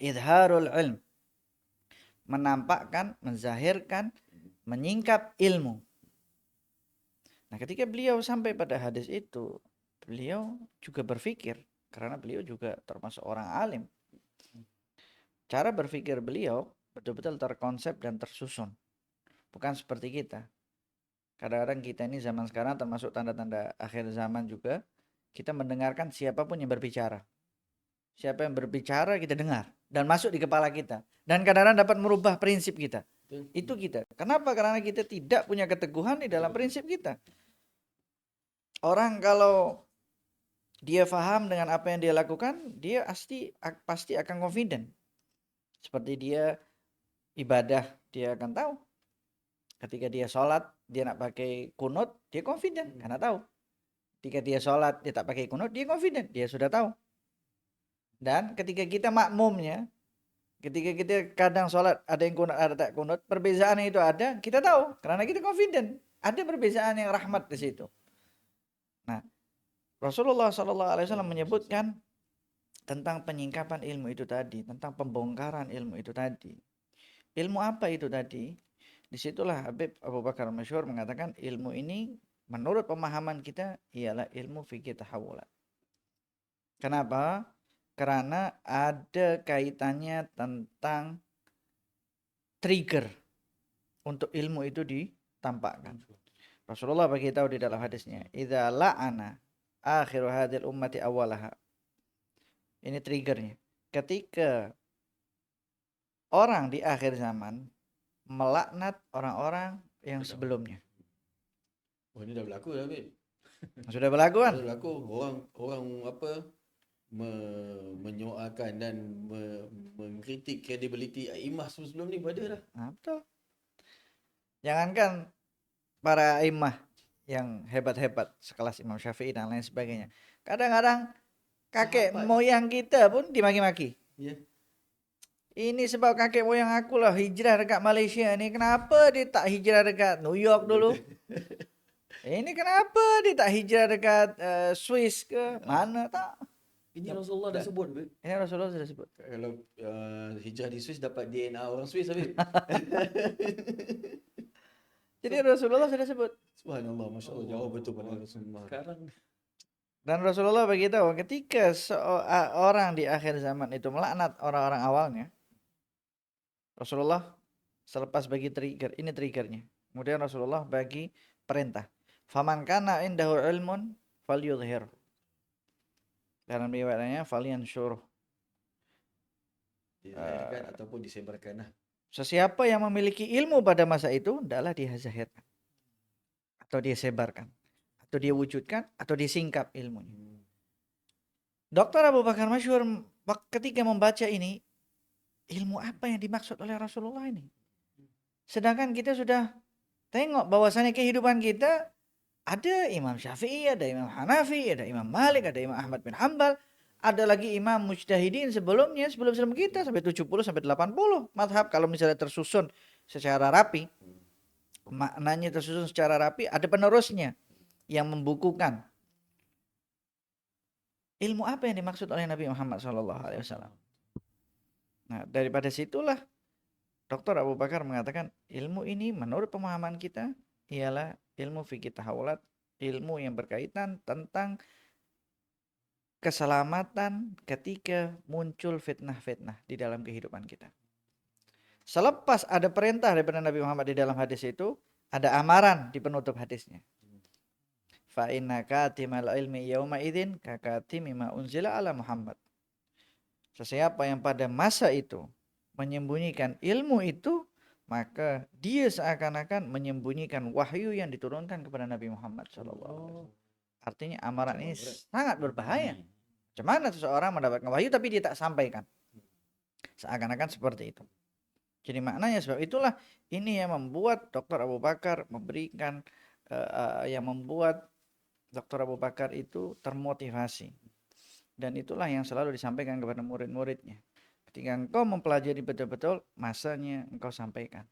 idharul ilm, menampakkan, menzahirkan, menyingkap ilmu. Nah, ketika beliau sampai pada hadis itu, beliau juga berpikir, karena beliau juga termasuk orang alim. Cara berpikir beliau betul-betul terkonsep dan tersusun. Bukan seperti kita. Kadang-kadang kita ini zaman sekarang termasuk tanda-tanda akhir zaman juga, kita mendengarkan siapapun yang berbicara. Siapa yang berbicara kita dengar dan masuk di kepala kita. Dan kadang-kadang dapat merubah prinsip kita. Itu kita. Kenapa? Karena kita tidak punya keteguhan di dalam prinsip kita. Orang kalau dia faham dengan apa yang dia lakukan, dia pasti akan confident. Seperti dia ibadah, dia akan tahu. Ketika dia sholat, dia nak pakai kunut, dia confident karena tahu. Ketika dia sholat, dia tak pakai kunut, dia confident, dia sudah tahu. Dan ketika kita makmumnya, ketika kita kadang sholat ada yang kunut, ada tak kunut, perbezaan itu ada, kita tahu karena kita confident. Ada perbezaan yang rahmat di situ. Nah, Rasulullah SAW menyebutkan tentang penyingkapan ilmu itu tadi, tentang pembongkaran ilmu itu tadi. Ilmu apa itu tadi? Disitulah Habib Abu Bakar Masyhur mengatakan ilmu ini menurut pemahaman kita ialah ilmu fikih tahawulat. Kenapa? Karena ada kaitannya tentang trigger untuk ilmu itu ditampakkan. Rasulullah beritahu di dalam hadisnya, "Idza la'ana akhiru hadhil ummati awwalaha." Ini triggernya. Ketika orang di akhir zaman melaknat orang-orang yang sebelumnya. Oh, ini dah berlaku dah, Habib. Sudah berlaku kan? Dah berlaku. Orang apa menyoalkan dan mengkritik kredibiliti imam sebelum ni pada dah. Nah, betul. Jangankan para imam yang hebat-hebat sekelas Imam Syafi'i dan lain sebagainya. Kadang-kadang kakek Sahabat. moyang kita pun dimaki-maki. Ya. Ini sebab kakek moyang aku lah hijrah dekat Malaysia ni. Kenapa dia tak hijrah dekat New York dulu? Ini kenapa dia tak hijrah dekat Swiss ke? Mana tak? Ini Rasulullah dah sebut, Beb. Ini Rasulullah sudah sebut. Kalau hijrah di Swiss dapat DNA orang Swiss, Habib. Jadi Rasulullah sudah sebut. Subhanallah, Masya Allah. Jauh betul pada Rasulullah. Sekarang Dan Rasulullah beritahu ketika orang di akhir zaman itu melaknat orang-orang awalnya, Rasulullah selepas bagi trigger, ini triggernya. Kemudian Rasulullah bagi perintah. Faman kana indahu ilmun falyudhhir. Dalam riwayatnya falyansyuruh. Dilahirkan ataupun disebarkan lah. Sesiapa yang memiliki ilmu pada masa itu, hendaklah dia zahirkan. Atau dia sebarkan. Atau dia wujudkan. Atau disingkap ilmunya. Dr. Abu Bakar Masyhur ketika membaca ini, ilmu apa yang dimaksud oleh Rasulullah ini? Sedangkan kita sudah tengok bahwasannya kehidupan kita ada Imam Syafi'i, ada Imam Hanafi, ada Imam Malik, ada Imam Ahmad bin Hanbal, ada lagi imam mujtahidin sebelum kita sampai 70 sampai 80 mazhab kalau misalnya tersusun secara rapi. Maknanya tersusun secara rapi, ada penerusnya yang membukukan. Ilmu apa yang dimaksud oleh Nabi Muhammad SAW? Nah, daripada situlah Dr. Abu Bakar mengatakan ilmu ini menurut pemahaman kita ialah ilmu fikih tahawulat, ilmu yang berkaitan tentang keselamatan ketika muncul fitnah-fitnah di dalam kehidupan kita. Selepas ada perintah daripada Nabi Muhammad di dalam hadis itu, ada amaran di penutup hadisnya. Fa inna katimal ilmi yauma idzin ka katimi ma unzila ala Muhammad. Sesiapa yang pada masa itu menyembunyikan ilmu itu, maka dia seakan-akan menyembunyikan wahyu yang diturunkan kepada Nabi Muhammad SAW. Artinya amaran ini sangat berbahaya. Macam mana seseorang mendapatkan wahyu tapi dia tak sampaikan? Seakan-akan seperti itu. Jadi maknanya sebab itulah ini yang membuat Dr. Abu Bakar memberikan, yang membuat Dr. Abu Bakar itu termotivasi. Dan itulah yang selalu disampaikan kepada murid-muridnya. Ketika engkau mempelajari betul-betul, masanya engkau sampaikan.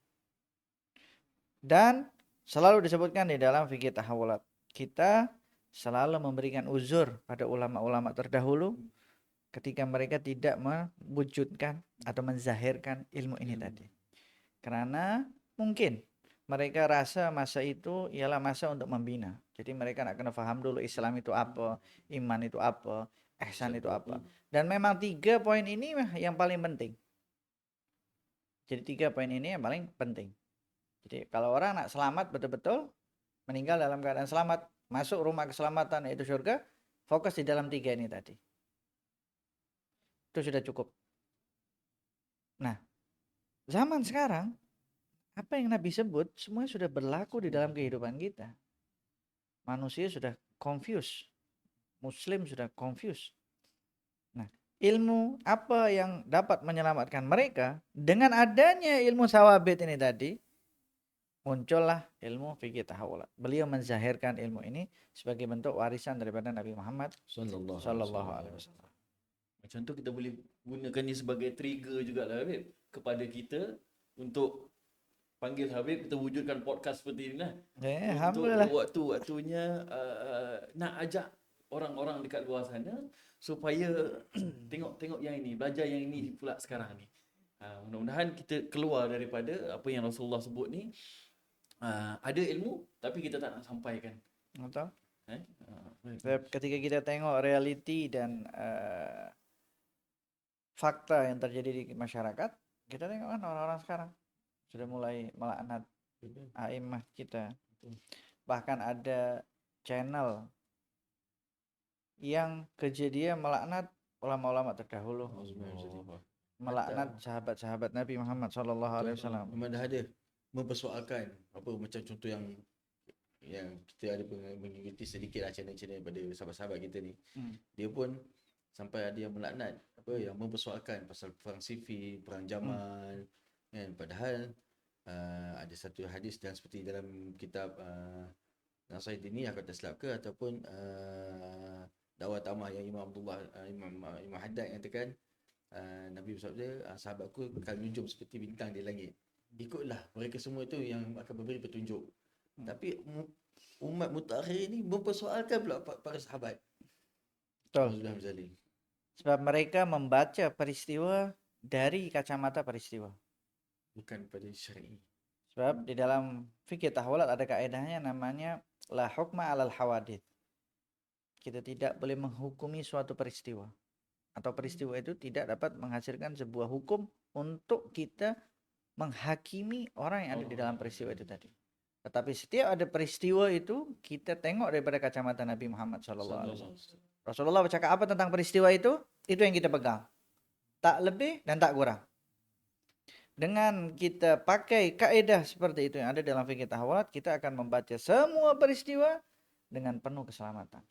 Dan selalu disebutkan di dalam fikih tahawulat, kita selalu memberikan uzur pada ulama-ulama terdahulu ketika mereka tidak mewujudkan atau menzahirkan ilmu ini tadi. Karena mungkin mereka rasa masa itu ialah masa untuk membina. Jadi mereka nak kena faham dulu Islam itu apa, iman itu apa, ihsan itu apa. Dan memang 3 poin ini yang paling penting. Jadi 3 poin ini yang paling penting. Jadi kalau orang nak selamat betul-betul, meninggal dalam keadaan selamat, masuk rumah keselamatan yaitu surga, fokus di dalam 3 ini tadi. Itu sudah cukup. Nah, zaman sekarang apa yang Nabi sebut semuanya sudah berlaku di dalam kehidupan kita. Manusia sudah confused. Muslim sudah confused. Nah, ilmu apa yang dapat menyelamatkan mereka dengan adanya ilmu sawabit ini tadi, muncullah ilmu fikih tahawulat. Beliau menzahirkan ilmu ini sebagai bentuk warisan daripada Nabi Muhammad sallallahu alaihi wasallam. Macam tu kita boleh gunakan ni sebagai trigger jugalah Habib kepada kita untuk panggil Habib, kita wujudkan podcast seperti ini lah. Untuk Alhamdulillah. waktu-waktunya nak ajak orang-orang dekat luar sana supaya tengok yang ini, belajar yang ini pula sekarang ni. Mudah-mudahan kita keluar daripada apa yang Rasulullah sebut ni, ada ilmu tapi kita tak nak sampaikan. Betul. Eh? Ketika kita tengok realiti dan fakta yang terjadi di masyarakat, kita tengok kan orang-orang sekarang sudah mulai melaknat a'immah kita. Bahkan ada channel yang kejadian melaknat ulama-ulama terdahulu, melaknat sahabat-sahabat Nabi Muhammad sallallahu alaihi wasallam. Memang dah ada mempersoalkan apa macam contoh yang kita ada mengikuti sedikit lah channel-channel daripada sahabat-sahabat kita ni. Dia pun sampai ada yang melaknat apa yang mempersoalkan pasal perang Siffin, perang Jamal kan, padahal ada satu hadis dan seperti dalam kitab Nasihat Dini aku tak silap ke ataupun Dakwah Tamah yang Imam Abdullah Imam Haddad katakan Nabi bersabda sahabatku akan menunjuk seperti bintang di langit. Ikutlah mereka semua itu yang akan memberi petunjuk. Tapi umat mutakhir ni mempersoalkan pula para sahabat. Betul. Sudah bersalin. Sebab mereka membaca peristiwa dari kacamata peristiwa. Bukan pada syar'i. Sebab di dalam fikih tahawulat ada kaedahnya namanya la hukma alal hawadith. Kita tidak boleh menghukumi suatu peristiwa. Atau peristiwa itu tidak dapat menghasilkan sebuah hukum untuk kita menghakimi orang yang ada di dalam peristiwa itu tadi. Tetapi setiap ada peristiwa itu kita tengok daripada kacamata Nabi Muhammad SAW. Rasulullah bercakap apa tentang peristiwa itu yang kita pegang. Tak lebih dan tak kurang. Dengan kita pakai kaedah seperti itu yang ada dalam fikih tahawulat, kita akan membaca semua peristiwa dengan penuh keselamatan.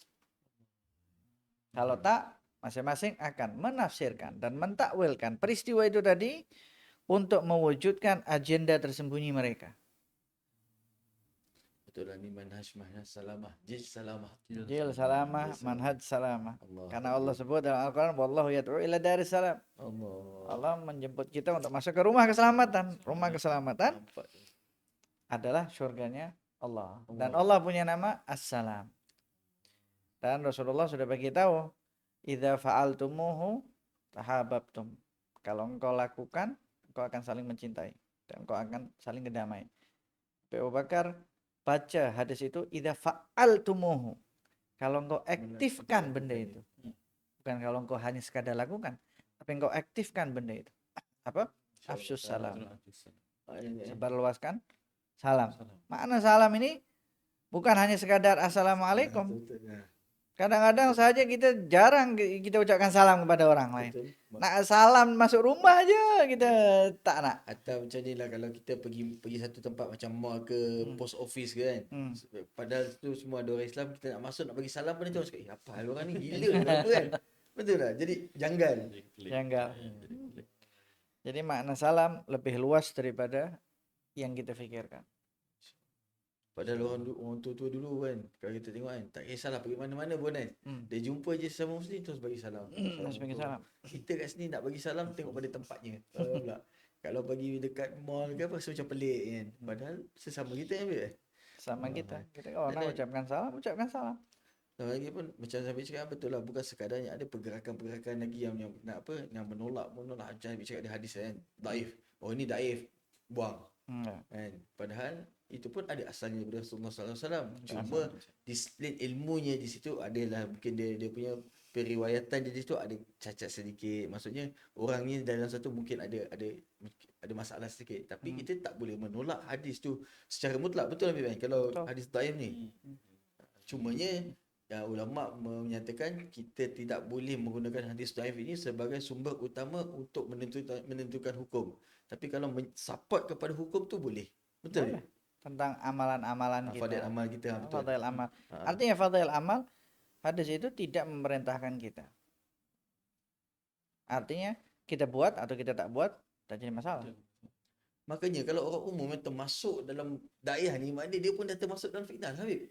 Kalau tak, masing-masing akan menafsirkan dan mentakwilkan peristiwa itu tadi untuk mewujudkan agenda tersembunyi mereka. Betul lah ni manhaj salamah, jil salamah. Jil salamah, manhaj salamah. Karena Allah sebut dalam Al-Quran, wallahu yad'u ila daris salam. Allah menjemput kita untuk masuk ke rumah keselamatan. Rumah keselamatan adalah surganya Allah. Dan Allah punya nama As-Salam. Dan Rasulullah sudah bagi tahu, idza fa'altumuhu tahabbtum. Kalau engkau lakukan, engkau akan saling mencintai dan engkau akan saling kedamai. Abu Bakar baca hadis itu, idza fa'altumuhu. Kalau engkau aktifkan benda itu. Bukan kalau engkau hanya sekadar lakukan, tapi engkau aktifkan benda itu. Apa? Afsus salam. Sebarluaskan salam. Makna salam ini bukan hanya sekadar assalamualaikum. Kadang-kadang saja kita jarang kita ucapkan salam kepada orang lain. Nak salam masuk rumah aja kita tak nak. Atau macam ni lah kalau kita pergi satu tempat macam mall ke post office ke kan. Padahal tu semua ada orang Islam, kita nak masuk nak bagi salam pun dia cakap, apa hal orang ni gila ke apa kan. Betul tak? Jadi janggal. Jadi makna salam lebih luas daripada yang kita fikirkan. Padahal orang tua dulu kan, kalau kita tengok kan, tak kisahlah pergi mana-mana pun kan. Dia jumpa je sesama muslim terus bagi salam. Terus bagi salam. Kita kat sini nak bagi salam tengok pada tempatnya. Pula. Kalau pergi dekat mall ke apa macam pelik kan. Padahal sesama kita kan. Sama kita. Kita kalau orang ucapkan salam. Dan lagi pun macam Habib cakap betul lah, bukan sekadar ada pergerakan-pergerakan lagi yang nak apa, yang menolak macam Habib cakap ada hadis kan. Daif. Oh ini daif. Buang. Kan. Padahal itu pun ada asalnya daripada Rasulullah SAW. Cuma disiplin ilmunya di situ adalah mungkin dia punya periwayatan di situ ada cacat sedikit. Maksudnya orang ni dalam satu mungkin ada masalah sedikit. Tapi kita tak boleh menolak hadis tu secara mutlak. Betul Habib kan? Kalau Betul. hadis dhaif ni. Cumanya ulama menyatakan kita tidak boleh menggunakan hadis dhaif ini sebagai sumber utama untuk menentukan hukum. Tapi kalau support kepada hukum tu boleh. Betul. Boleh. Tentang amalan-amalan kita. Fadail amal kita betul. Fadail amal. Ha. Artinya fadail amal, hadis itu tidak memerintahkan kita. Artinya kita buat atau kita tak buat tak jadi masalah. Makanya kalau orang umum yang termasuk dalam dakwah ni, maknanya dia pun dah termasuk dalam fitnah, Habib.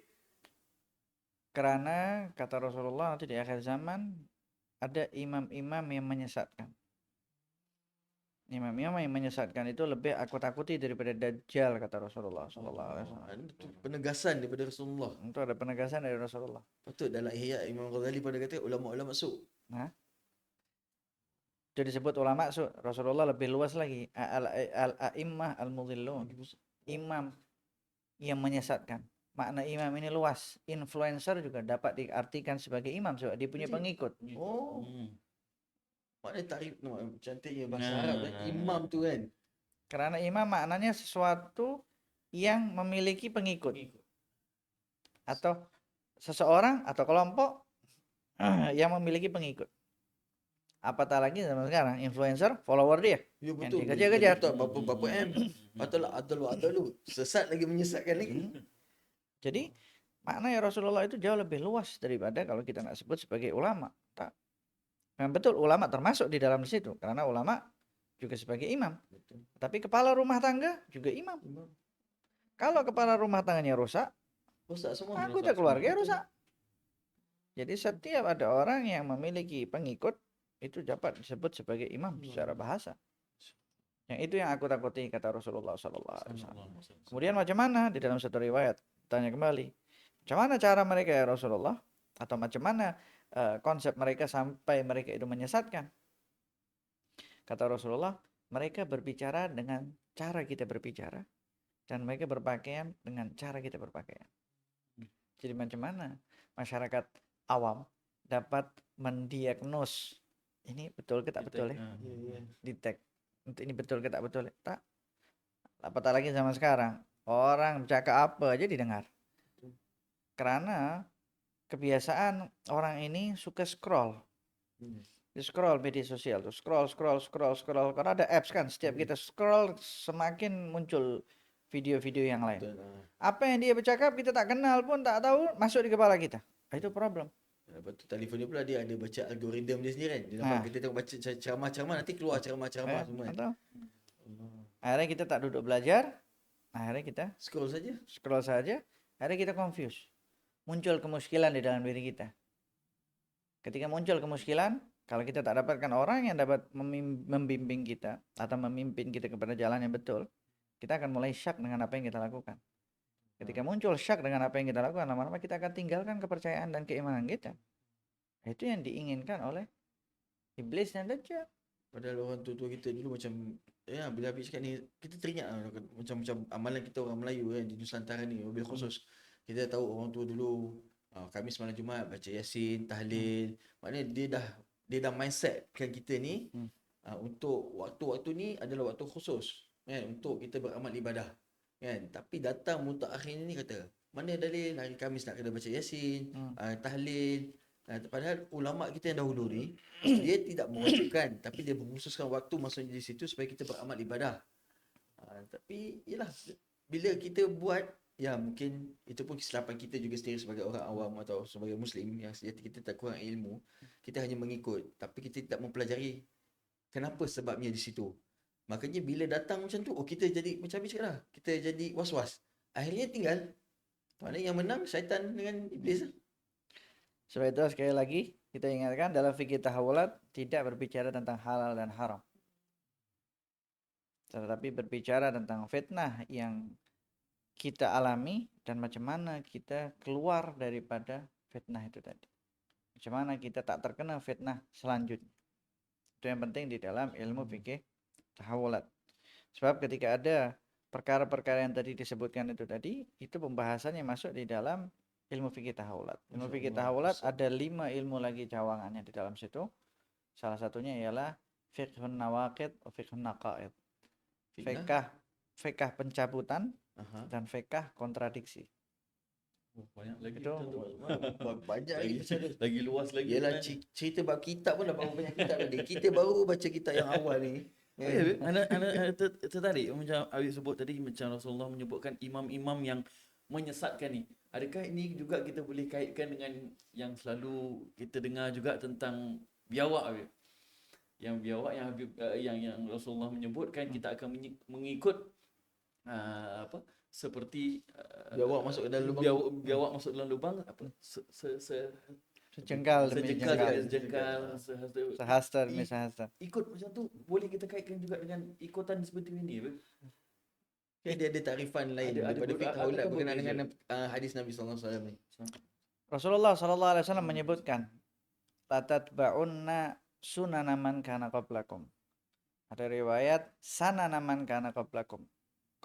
Karena kata Rasulullah nanti di akhir zaman ada imam-imam yang menyesatkan. Imam-imam yang menyesatkan itu lebih aku takuti daripada Dajjal, kata Rasulullah SAW. Itu penegasan daripada Rasulullah. Itu ada penegasan dari Rasulullah. Patut dalam Ihya Imam Ghazali pada kata ulama-ulama su. Itu disebut ulama su. Rasulullah lebih luas lagi. Al-a'immah al-mudhillun. Imam yang menyesatkan. Makna imam ini luas. Influencer juga dapat diartikan sebagai imam sebab dia punya pengikut. Oh. Maknanya takrif cantiknya bahasa Nah. Arab kan? Imam tu kan. Karena imam maknanya sesuatu yang memiliki pengikut. Atau seseorang atau kelompok yang memiliki pengikut. Apatah lagi zaman sekarang influencer, follower dia. Ya Yang betul. dikejar-kejar. Betul, berapa M. Adalu. Sesat lagi menyesatkan lagi. Jadi makna Rasulullah itu jauh lebih luas daripada kalau kita nak sebut sebagai ulama. Tak. Memang betul ulama termasuk di dalam situ karena ulama juga sebagai imam. Betul. Tapi kepala rumah tangga juga imam. Kalau kepala rumah tangganya rusak, Rosak semua. anggota keluarga rusak. Jadi setiap ada orang yang memiliki pengikut itu dapat disebut sebagai imam secara bahasa. Yang itu yang aku takuti kata Rasulullah SAW. Kemudian macam mana di dalam satu riwayat tanya kembali, macam mana cara mereka ya Rasulullah atau macam mana konsep mereka sampai mereka itu menyesatkan? Kata Rasulullah, mereka berbicara dengan cara kita berbicara dan mereka berpakaian dengan cara kita berpakaian. Jadi macam mana masyarakat awam dapat mendiagnos ini betul ke tak betul ya? Detect. Ini betul ke tak betul? Tak. Apatah lagi zaman sekarang. Orang bercakap apa aja didengar. Karena kebiasaan orang ini suka scroll. Di scroll media sosial tuh. Scroll. Karena ada apps kan. Setiap kita scroll semakin muncul video-video yang lain. Apa yang dia bercakap kita tak kenal pun tak tahu masuk di kepala kita. Itu problem. Lepas tu telefon dia pula dia ada baca algoritma dia sendiri kan. Dia nampak kita tengok baca ceramah-ceramah nanti keluar ceramah-ceramah semua kan. Atau akhirnya kita tak duduk belajar. Akhirnya kita Scroll saja. scroll saja. Akhirnya kita confused. Muncul kemuskilan di dalam diri kita. Ketika muncul kemuskilan, kalau kita tak dapatkan orang yang dapat membimbing kita atau memimpin kita kepada jalan yang betul, kita akan mulai syak dengan apa yang kita lakukan. Ketika muncul syak dengan apa yang kita lakukan, lama-lama kita akan tinggalkan kepercayaan dan keimanan kita. Itu yang diinginkan oleh iblis dan Dajjal. Padahal orang tua-tua kita dulu macam bila Habib cakap ni kita teringat macam amalan kita orang Melayu kan di Nusantara ni lebih khusus. Kita tahu orang tua dulu Khamis malam Jumaat baca Yasin, tahlil. Maknanya dia dah mindsetkan kita ni untuk waktu-waktu ni adalah waktu khusus kan untuk kita beramal ibadah kan. Tapi datang mutakhir ni kata mana dalil hari Khamis nak kena baca Yasin, tahlil. Padahal ulama kita yang dahulu ni dia tidak mewajibkan tapi dia mengkhususkan waktu maksudnya di situ supaya kita beramal ibadah. Tapi yalah bila kita buat mungkin itu pun kesilapan kita juga sendiri sebagai orang awam atau sebagai muslim yang sejati kita tak kurang ilmu, kita hanya mengikut tapi kita tidak mempelajari kenapa sebabnya di situ. Makanya bila datang macam tu kita jadi macam Habib cakap lah, kita jadi was-was. Akhirnya tinggal. Maknanya yang menang syaitan dengan iblis lah. Sebab itu sekali lagi kita ingatkan dalam fikih tahawulat tidak berbicara tentang halal dan haram. Tetapi berbicara tentang fitnah yang kita alami dan macam mana kita keluar daripada fitnah itu tadi. Macam mana kita tak terkena fitnah selanjutnya. Itu yang penting di dalam ilmu fikih tahawulat. Sebab ketika ada perkara-perkara yang tadi disebutkan itu tadi, itu pembahasannya masuk di dalam ilmu fikih tahawulat. Ilmu Masya fikih Allah, tahawulat Ustaz. ada 5 ilmu lagi cawangannya di dalam situ. Salah satunya ialah fiqhun nawaqid wa fiqhun naqaid. Fitnah. Fikah pencabutan Aha. dan fikah kontradiksi. Oh, banyak lagi Itu tu. Banyak lagi pasal tu. Lagi luas lagi. Yelah, sebenarnya. cerita bab kitab pun dah berapa banyak kitab tadi. Kita baru baca kitab yang awal ni. Oh, ya, Beb. Ana tertarik macam Awik sebut tadi, macam Rasulullah menyebutkan imam-imam yang menyesatkan ni. Adakah ini juga kita boleh kaitkan dengan yang selalu kita dengar juga tentang biawak, Beb? Yang biawak yang Habib yang Rasulullah menyebutkan kita akan mengikut apa seperti Biawak masuk ke dalam lubang. biawak masuk dalam lubang apa Sejengkal demi sejengkal sejengkal. sejengkal Sehasta demi sehasta. ikut macam tu boleh kita kaitkan juga dengan ikutan seperti ini, Beb? Dia ada takrifan lain Ada daripada fiqh tahawulat adakah berkenaan berbeza? dengan hadis Nabi SAW ni. Rasulullah sallallahu alaihi wasallam menyebutkan la tatba'unna sunana man kana qablakum. Ada riwayat sanana man kana qablakum.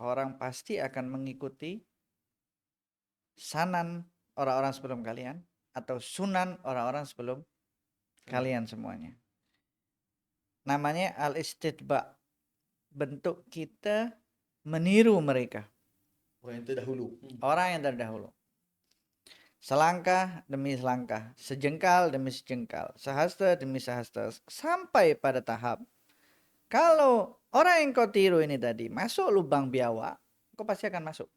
Orang pasti akan mengikuti sanan orang-orang sebelum kalian atau sunan orang-orang sebelum kalian semuanya. Namanya al-istitba. Bentuk kita meniru mereka, Orang yang terdahulu. orang yang terdahulu. Selangkah demi selangkah, sejengkal demi sejengkal, sehasta demi sehasta, sampai pada tahap kalau orang yang kau tiru ini tadi masuk lubang biawak, kau pasti akan masuk.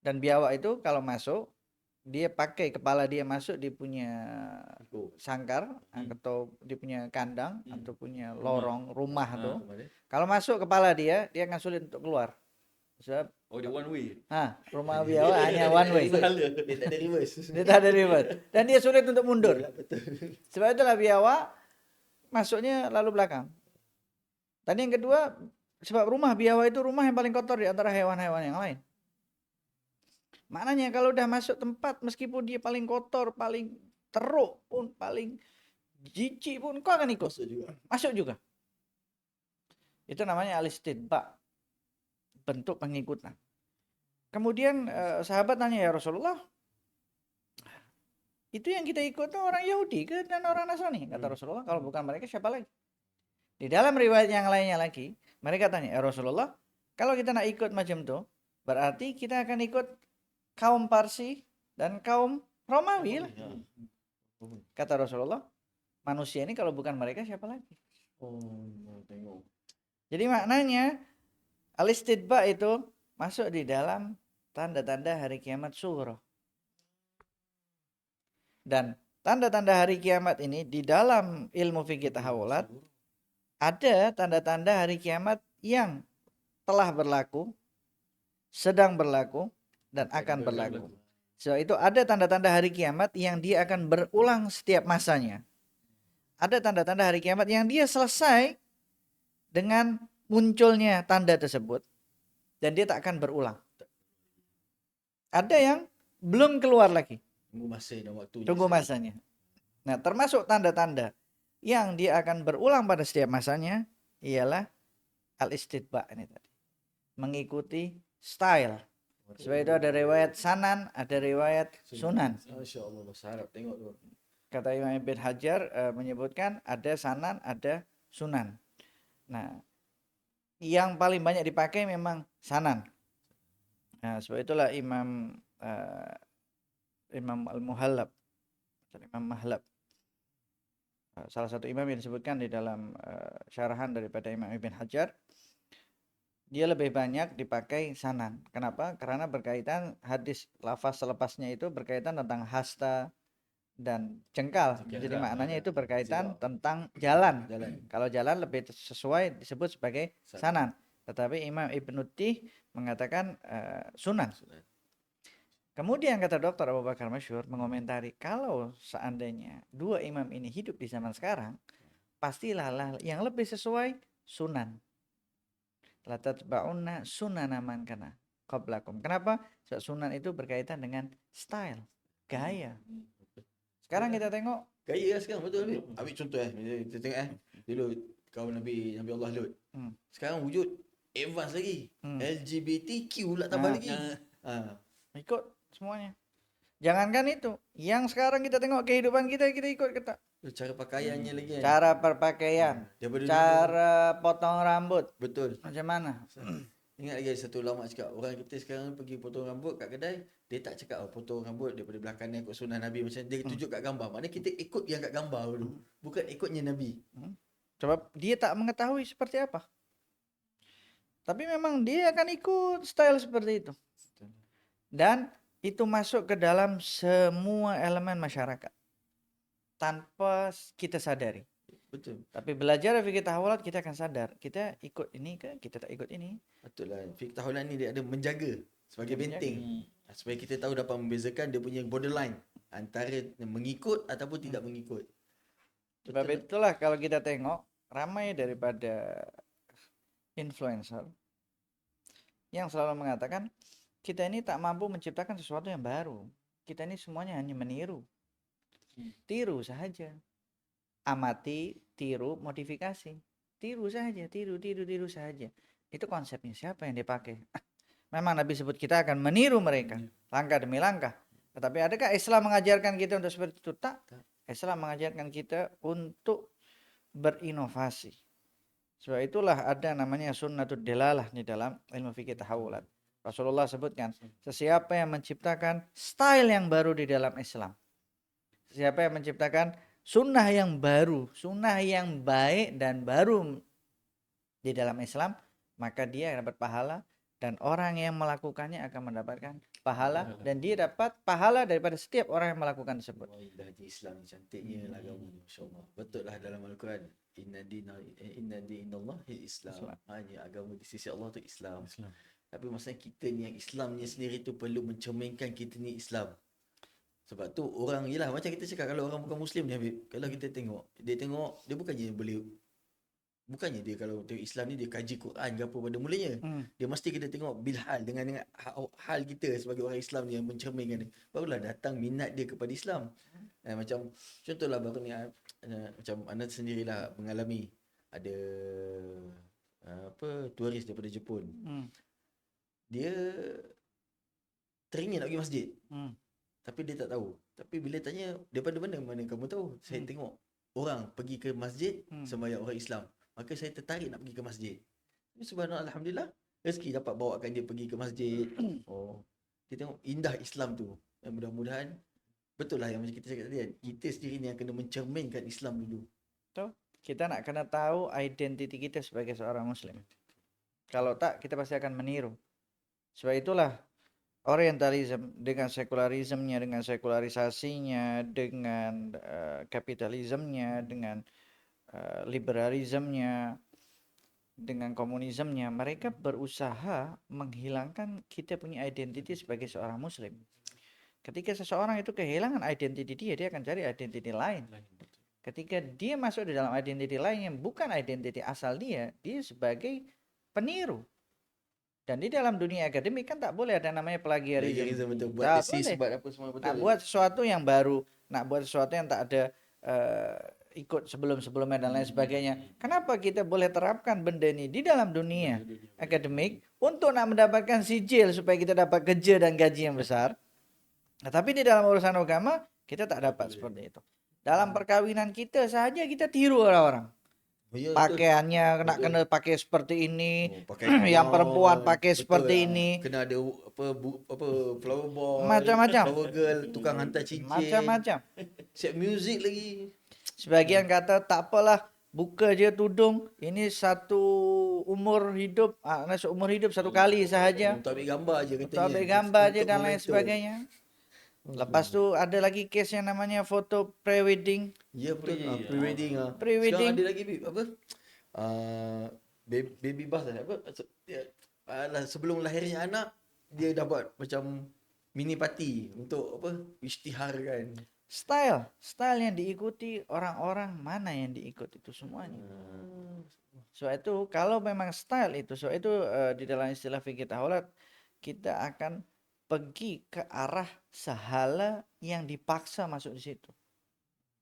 Dan biawak itu kalau masuk, dia pakai kepala dia masuk, dia punya sangkar atau dia punya kandang atau punya lorong rumah tuh. Kalau masuk kepala dia akan sulit untuk keluar. Sebab Oh, dia one way. rumah biawak hanya one way. Dia tak ada reverse. Dia tak ada ribet. Dan dia sulit untuk mundur. Betul. Sebab itulah biawak masuknya lalu belakang. Dan yang kedua, sebab rumah biawak itu rumah yang paling kotor di antara hewan-hewan yang lain. Maknanya kalau udah masuk tempat, meskipun dia paling kotor, paling teruk pun, paling jijik pun, kau akan ikut. Masuk juga. Masuk juga. Itu namanya al-istitba. Bentuk pengikutan. Kemudian sahabat tanya, ya Rasulullah, itu yang kita ikut tuh orang Yahudi ke dan orang Nasrani? Kata Rasulullah, kalau bukan mereka siapa lagi? Di dalam riwayat yang lainnya lagi, mereka tanya, ya Rasulullah, kalau kita nak ikut macam itu, berarti kita akan ikut kaum Parsi dan kaum Romawi lah. Kata Rasulullah, manusia ini kalau bukan mereka siapa lagi? Tengok. Jadi maknanya al-istidba itu masuk di dalam tanda-tanda hari kiamat sughra. Dan tanda-tanda hari kiamat ini di dalam ilmu fikih tahawulat ada tanda-tanda hari kiamat yang telah berlaku, sedang berlaku, dan akan berlaku. So, itu ada tanda-tanda hari kiamat yang dia akan berulang setiap masanya. Ada tanda-tanda hari kiamat yang dia selesai dengan munculnya tanda tersebut dan dia tak akan berulang. Ada yang belum keluar lagi. Tunggu masa dan waktunya. Tunggu masanya. Nah, termasuk tanda-tanda yang dia akan berulang pada setiap masanya ialah al-istitba ini tadi. Mengikuti style. Sebab itu ada riwayat sanan, ada riwayat sunan. Masya Allah, bahasa Arab. Tengok tu. Kata Imam Ibn Hajar menyebutkan ada sanan, ada sunan. Nah, yang paling banyak dipakai memang sanan. Nah, sebab itulah Imam Al-Muhallab, Imam Mahlab, salah satu imam yang disebutkan di dalam syarahan daripada Imam Ibn Hajar, dia lebih banyak dipakai sanan. Kenapa? Karena berkaitan hadis lafaz selepasnya itu berkaitan tentang hasta dan jengkal. Jadi maknanya itu berkaitan tentang jalan. Kalau jalan lebih sesuai disebut sebagai sanan. Tetapi Imam Ibn Uttih mengatakan sunan. Kemudian kata Dr. Abu Bakar Masyhur mengomentari, kalau seandainya dua imam ini hidup di zaman sekarang, pastilah yang lebih sesuai sunan. La tatba'unna sunana man kana qablakum. Kenapa? Sebab sunan itu berkaitan dengan style, gaya. Sekarang kita tengok Gaya lah sekarang, betul. Ambil contoh kita tengok dulu kaum Nabi Allah Lut. Sekarang wujud advance lagi. LGBTQ pula tambah lagi. ikut semuanya. Jangankan itu, yang sekarang kita tengok kehidupan kita ikut ketat. Cara pakaiannya lagi kan. Cara berpakaian, Daripada dulu. cara potong rambut, Betul. macam mana? Ingat lagi ada satu ulama cakap, orang kita sekarang pergi potong rambut kat kedai, dia tak cakap potong rambut daripada belakang ni ikut sunnah Nabi macam dia tunjuk kat gambar. Maknanya kita ikut yang kat gambar dulu, bukan ikutnya Nabi. Sebab dia tak mengetahui seperti apa. Tapi memang dia akan ikut style seperti itu. Dan itu masuk ke dalam semua elemen masyarakat tanpa kita sadari. Betul. Tapi belajar fikih tahulat kita akan sadar, kita ikut ini ke kita tak ikut ini. Betul lah. Fiqh tahunan ni dia ada menjaga sebagai Menjaga. benteng. Supaya kita tahu dapat membezakan dia punya borderline antara mengikut ataupun tidak mengikut. Sebab itulah kalau kita tengok ramai daripada influencer yang selalu mengatakan kita ini tak mampu menciptakan sesuatu yang baru. Kita ini semuanya hanya meniru. Tiru saja. Amati, tiru, modifikasi. Tiru saja, tiru saja. Itu konsepnya siapa yang dipakai? Memang Nabi sebut kita akan meniru mereka langkah demi langkah. Tetapi adakah Islam mengajarkan kita untuk seperti itu? Tak. Islam mengajarkan kita untuk berinovasi. Sebab itulah ada namanya sunnatud dalalah di dalam ilmu fikih tahawulat. Rasulullah sebutkan, sesiapa yang menciptakan style yang baru di dalam Islam. Siapa yang menciptakan sunnah yang baru, sunnah yang baik dan baru di dalam Islam, maka dia akan dapat pahala dan orang yang melakukannya akan mendapatkan pahala dan dia dapat pahala daripada setiap orang yang melakukan tersebut. Wah, indahnya Islam ni, cantiknya agama ni, masya-Allah. Betul lah dalam Al-Quran, inna dinallahi Islam. Hanya agama di sisi Allah tu Islam. Tapi maksudnya kita ni yang Islamnya sendiri tu perlu mencerminkan kita ni Islam. Sebab tu orang, yelah macam kita cakap, kalau orang bukan Muslim ni Habib, kalau kita tengok, dia bukannya boleh, bukannya dia kalau tengok Islam ni dia kaji Quran ke apa pada mulanya. Dia mesti kita tengok bilhal dengan hal kita sebagai orang Islam ni yang mencerminkan ni. Barulah datang minat dia kepada Islam. Macam contohlah baru ni macam anda sendirilah mengalami ada turis daripada Jepun. Dia teringin nak pergi masjid. Tapi dia tak tahu. Tapi bila tanya, daripada mana kamu tahu? Saya tengok orang pergi ke masjid sembahyang orang Islam. Maka saya tertarik nak pergi ke masjid. Subhanallah, alhamdulillah, rezeki dapat bawakan dia pergi ke masjid. Dia tengok indah Islam tu. Dan mudah-mudahan betul lah yang macam kita cakap tadi kan. Kita sendiri ni yang kena mencerminkan Islam dulu. Betul. Kita nak kena tahu identiti kita sebagai seorang Muslim. Kalau tak, kita pasti akan meniru. Sebab itulah Orientalism dengan sekularismenya, dengan sekularisasinya, dengan kapitalismenya, dengan liberalismenya, dengan komunismenya, mereka berusaha menghilangkan kita punya identiti sebagai seorang Muslim. Ketika seseorang itu kehilangan identiti dia akan cari identiti lain. Ketika dia masuk di dalam identiti lain yang bukan identiti asal dia sebagai peniru. Dan di dalam dunia akademik kan tak boleh ada namanya plagiarisme. Betul. Buat Tak tesis, boleh. buat apa semua betul. Nak buat sesuatu yang baru, nak buat sesuatu yang tak ada ikut sebelum-sebelumnya dan lain sebagainya. Kenapa kita boleh terapkan benda ini di dalam dunia akademik untuk nak mendapatkan sijil supaya kita dapat kerja dan gaji yang besar. Nah, tapi di dalam urusan agama kita tak dapat seperti itu. Dalam perkawinan kita sahaja kita tiru orang-orang. Ya, Pakaiannya nak kena pakai seperti ini, yang perempuan pakai seperti ini, kena ada flower boy, macam-macam, flower girl, tukang hantar cincin, macam-macam. Siap muzik lagi. Sebagian kata tak apalah, buka je tudung, ini satu umur hidup, seumur hidup satu kali sahaja. Untuk ambil gambar je katanya. Untuk ambil gambar je Untuk dan lain momentum. sebagainya. Lepas tu ada lagi kes yang namanya foto pre-wedding. Ya betul. Pre-wedding. Pre-wedding. Sekarang ada lagi apa? Baby bath apa? Sebelum lahirnya anak dia dah buat macam mini party untuk apa? Isytiharkan. Style yang diikuti orang-orang mana yang diikut itu semuanya. Sebab itu kalau memang style itu, sebab itu di dalam istilah fikih tahulat kita akan pergi ke arah sahala yang dipaksa masuk di situ.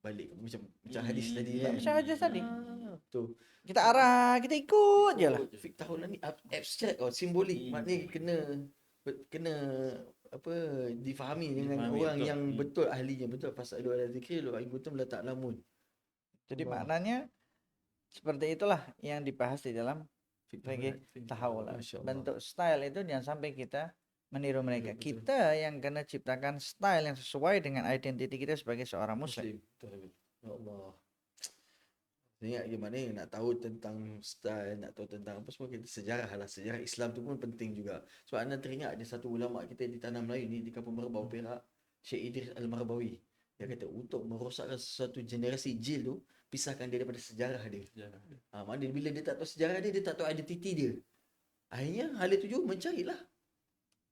Balik macam hadis tadi kan. Macam hadis tadi. Betul. Kita kita ikut je lah. Fik tahunan ni abstrak simbolik. Maknanya kena apa difahami dengan Difahami, orang betul. yang betul ahlinya, betul fasalu ala zikri lu kuntum la ta'lamun. Jadi Allah. maknanya seperti itulah yang dibahas di dalam fikih Fikih tahawul. Masya Allah. Bentuk style itu jangan sampai kita meniru mereka. Betul. Kita yang kena ciptakan style yang sesuai dengan identiti kita sebagai seorang muslim. Betul. Ya Allah. Saya ingat gimana nak tahu tentang style, nak tahu tentang apa semua, kita sejarah lah. Sejarah Islam tu pun penting juga. Sebab anda teringat ada satu ulama kita di Tanah Melayu ni, di Kampung Merbau, Perak, Syekh Idris Al-Marbawi. Dia kata untuk merosakkan sesuatu generasi jil tu, pisahkan dia daripada sejarah dia. Sejarah dia. Mana bila dia tak tahu sejarah dia tak tahu identiti dia. Akhirnya hal itu juga mencarilah.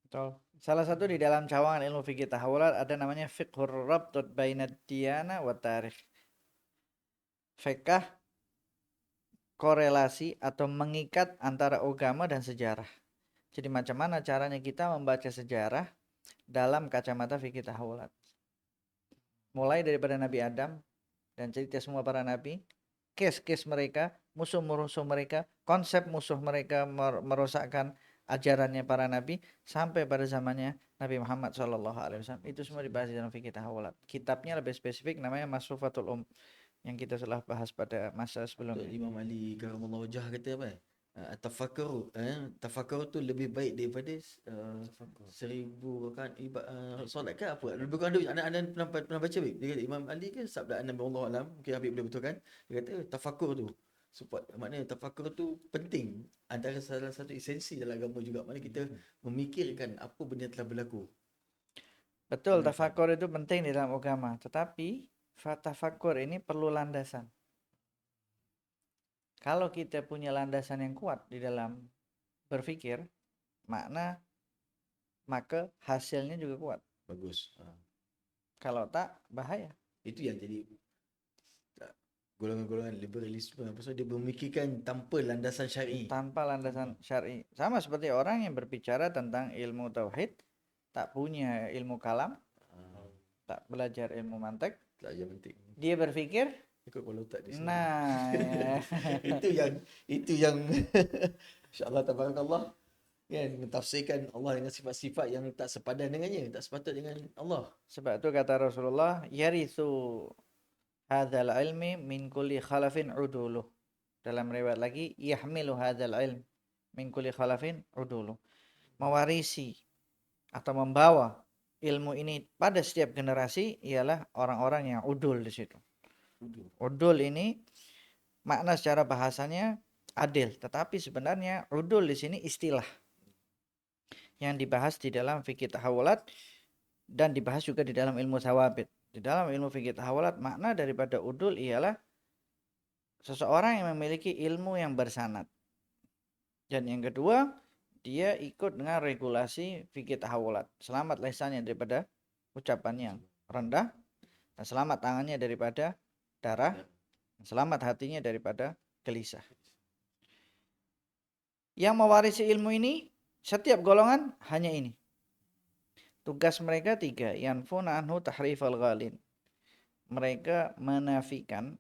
Betul. Salah satu di dalam cawangan ilmu fikih tahawulat ada namanya fiqhur rabtut bainad diyana wa tarikh. Fikah korelasi atau mengikat antara agama dan sejarah. Jadi macam mana caranya kita membaca sejarah dalam kacamata fikih tahawulat. Mulai daripada Nabi Adam dan cerita semua para nabi, case-case mereka, musuh-musuh mereka, konsep musuh mereka merosakkan ajarannya para nabi sampai pada zamannya Nabi Muhammad SAW. Itu semua dibahas di dalam fikih tahawulat. Kitabnya lebih spesifik namanya Masrufatul yang kita telah bahas pada masa sebelumnya. Imam Ali karamallahu wajhah kata apa? Tafakkur tu lebih baik daripada 1000 kan solat ke apa? Lebih kurang dulu anak-anak pernah baca Bib. Dia kata Imam Ali ke sabda Nabi Allah Alam, mungkin Habib boleh betulkan. Dia kata tafakkur tu support, maknanya tafakkur tu penting, antara salah satu esensi dalam agama juga. Mana kita memikirkan apa benda yang telah berlaku. Betul, tafakur itu penting di dalam agama. Tetapi tafakur ini perlu landasan. Kalau kita punya landasan yang kuat di dalam berpikir, maka hasilnya juga kuat. Bagus. Kalau tak, bahaya. Itu yang jadi golongan-golongan liberalisme, apa so, dia memikirkan tanpa landasan syar'i. Tanpa landasan syar'i. Sama seperti orang yang berbicara tentang ilmu tauhid, tak punya ilmu kalam, tak belajar ilmu mantek, Tak ajar penting. dia berpikir, Ikut kalau tak di sini. nah, ya. itu yang insya-Allah tabarakallah kan, mentafsirkan Allah dengan sifat-sifat yang tak sepadan dengannya, tak sepatut dengan Allah. Sebab itu kata Rasulullah, yarithu hadzal ilmi min kulli khalafin uduluh. Dalam riwayat lagi, yahmilu hadzal ilm min kulli khalafin uduluh. Mewarisi atau membawa ilmu ini pada setiap generasi ialah orang-orang yang udul di situ. Udul ini makna secara bahasanya adil, tetapi sebenarnya udul di sini istilah yang dibahas di dalam fikih tahawulat dan dibahas juga di dalam ilmu thawabit. Di dalam ilmu fikih tahawulat makna daripada udul ialah seseorang yang memiliki ilmu yang bersanad. Dan yang kedua, dia ikut dengan regulasi fikih tahawulat. Selamat lisannya daripada ucapan yang rendah, dan selamat tangannya daripada darah, dan selamat hatinya daripada gelisah. Yang mewarisi ilmu ini, setiap golongan hanya ini. Tugas mereka 3. Yanfuna anhu tahrifal ghalin. Mereka menafikan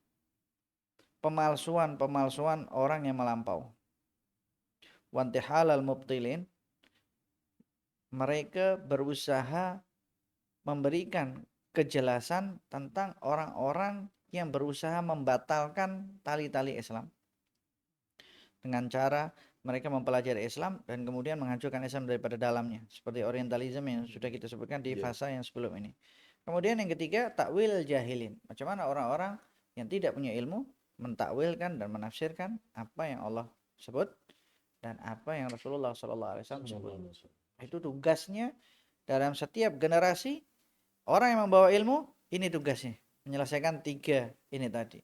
pemalsuan-pemalsuan orang yang melampau. Wantihalal mubtilin. Mereka berusaha memberikan kejelasan tentang orang-orang yang berusaha membatalkan tali-tali Islam. Dengan cara mereka mempelajari Islam dan kemudian menghancurkan Islam daripada dalamnya. Seperti orientalisme yang sudah kita sebutkan di fasa yang sebelum ini. Kemudian yang ketiga, takwil jahilin. Macam mana orang-orang yang tidak punya ilmu mentakwilkan dan menafsirkan apa yang Allah sebut dan apa yang Rasulullah SAW sebut. Itu tugasnya dalam setiap generasi. Orang yang membawa ilmu, ini tugasnya. Menyelesaikan 3 ini tadi.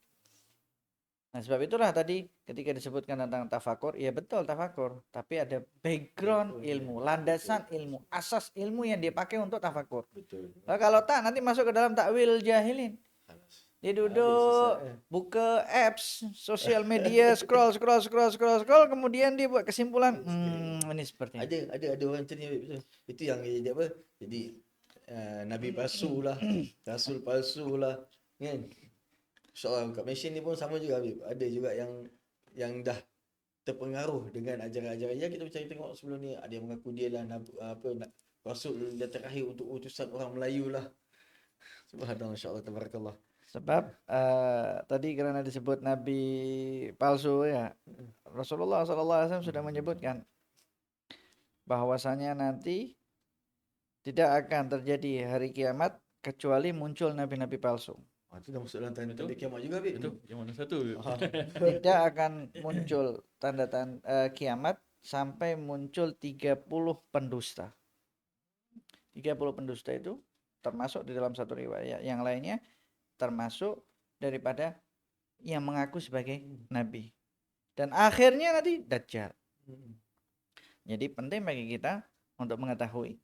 Nah sebab itulah tadi ketika disebutkan tentang tafakur, ya betul tafakur, tapi ada background ilmu, landasan ilmu, asas ilmu yang dia pakai untuk tafakur. Betul. Nah, kalau tak nanti masuk ke dalam takwil jahilin. Dia duduk buka apps sosial media, scroll, kemudian dia buat kesimpulan, ini seperti ini. Ada orang macam ni, betul. Itu yang jadi apa? Jadi Nabi palsu lah, Rasul palsu lah, kan? InsyaAllah kat Malaysia ni pun sama juga Habib. Ada juga yang dah terpengaruh dengan ajaran-ajaran yang kita macam tengok sebelum ni. Ada yang mengaku dia lah Rasul yang terakhir untuk utusan orang Melayu lah. Subhanallah, insya-Allah, tabarakallah. Sebab tadi karena disebut nabi palsu ya, Rasulullah SAW sudah menyebutkan bahwasanya nanti tidak akan terjadi hari kiamat kecuali muncul nabi-nabi palsu. Itu dah masuk dalam tanda Betul. kiamat juga, Bib. Betul. Yang mana satu? Tidak akan muncul tanda-tanda kiamat sampai muncul 30 pendusta. 30 pendusta itu termasuk di dalam satu riwayat. Yang lainnya termasuk daripada yang mengaku sebagai nabi. Dan akhirnya nanti Dajjal. Jadi penting bagi kita untuk mengetahui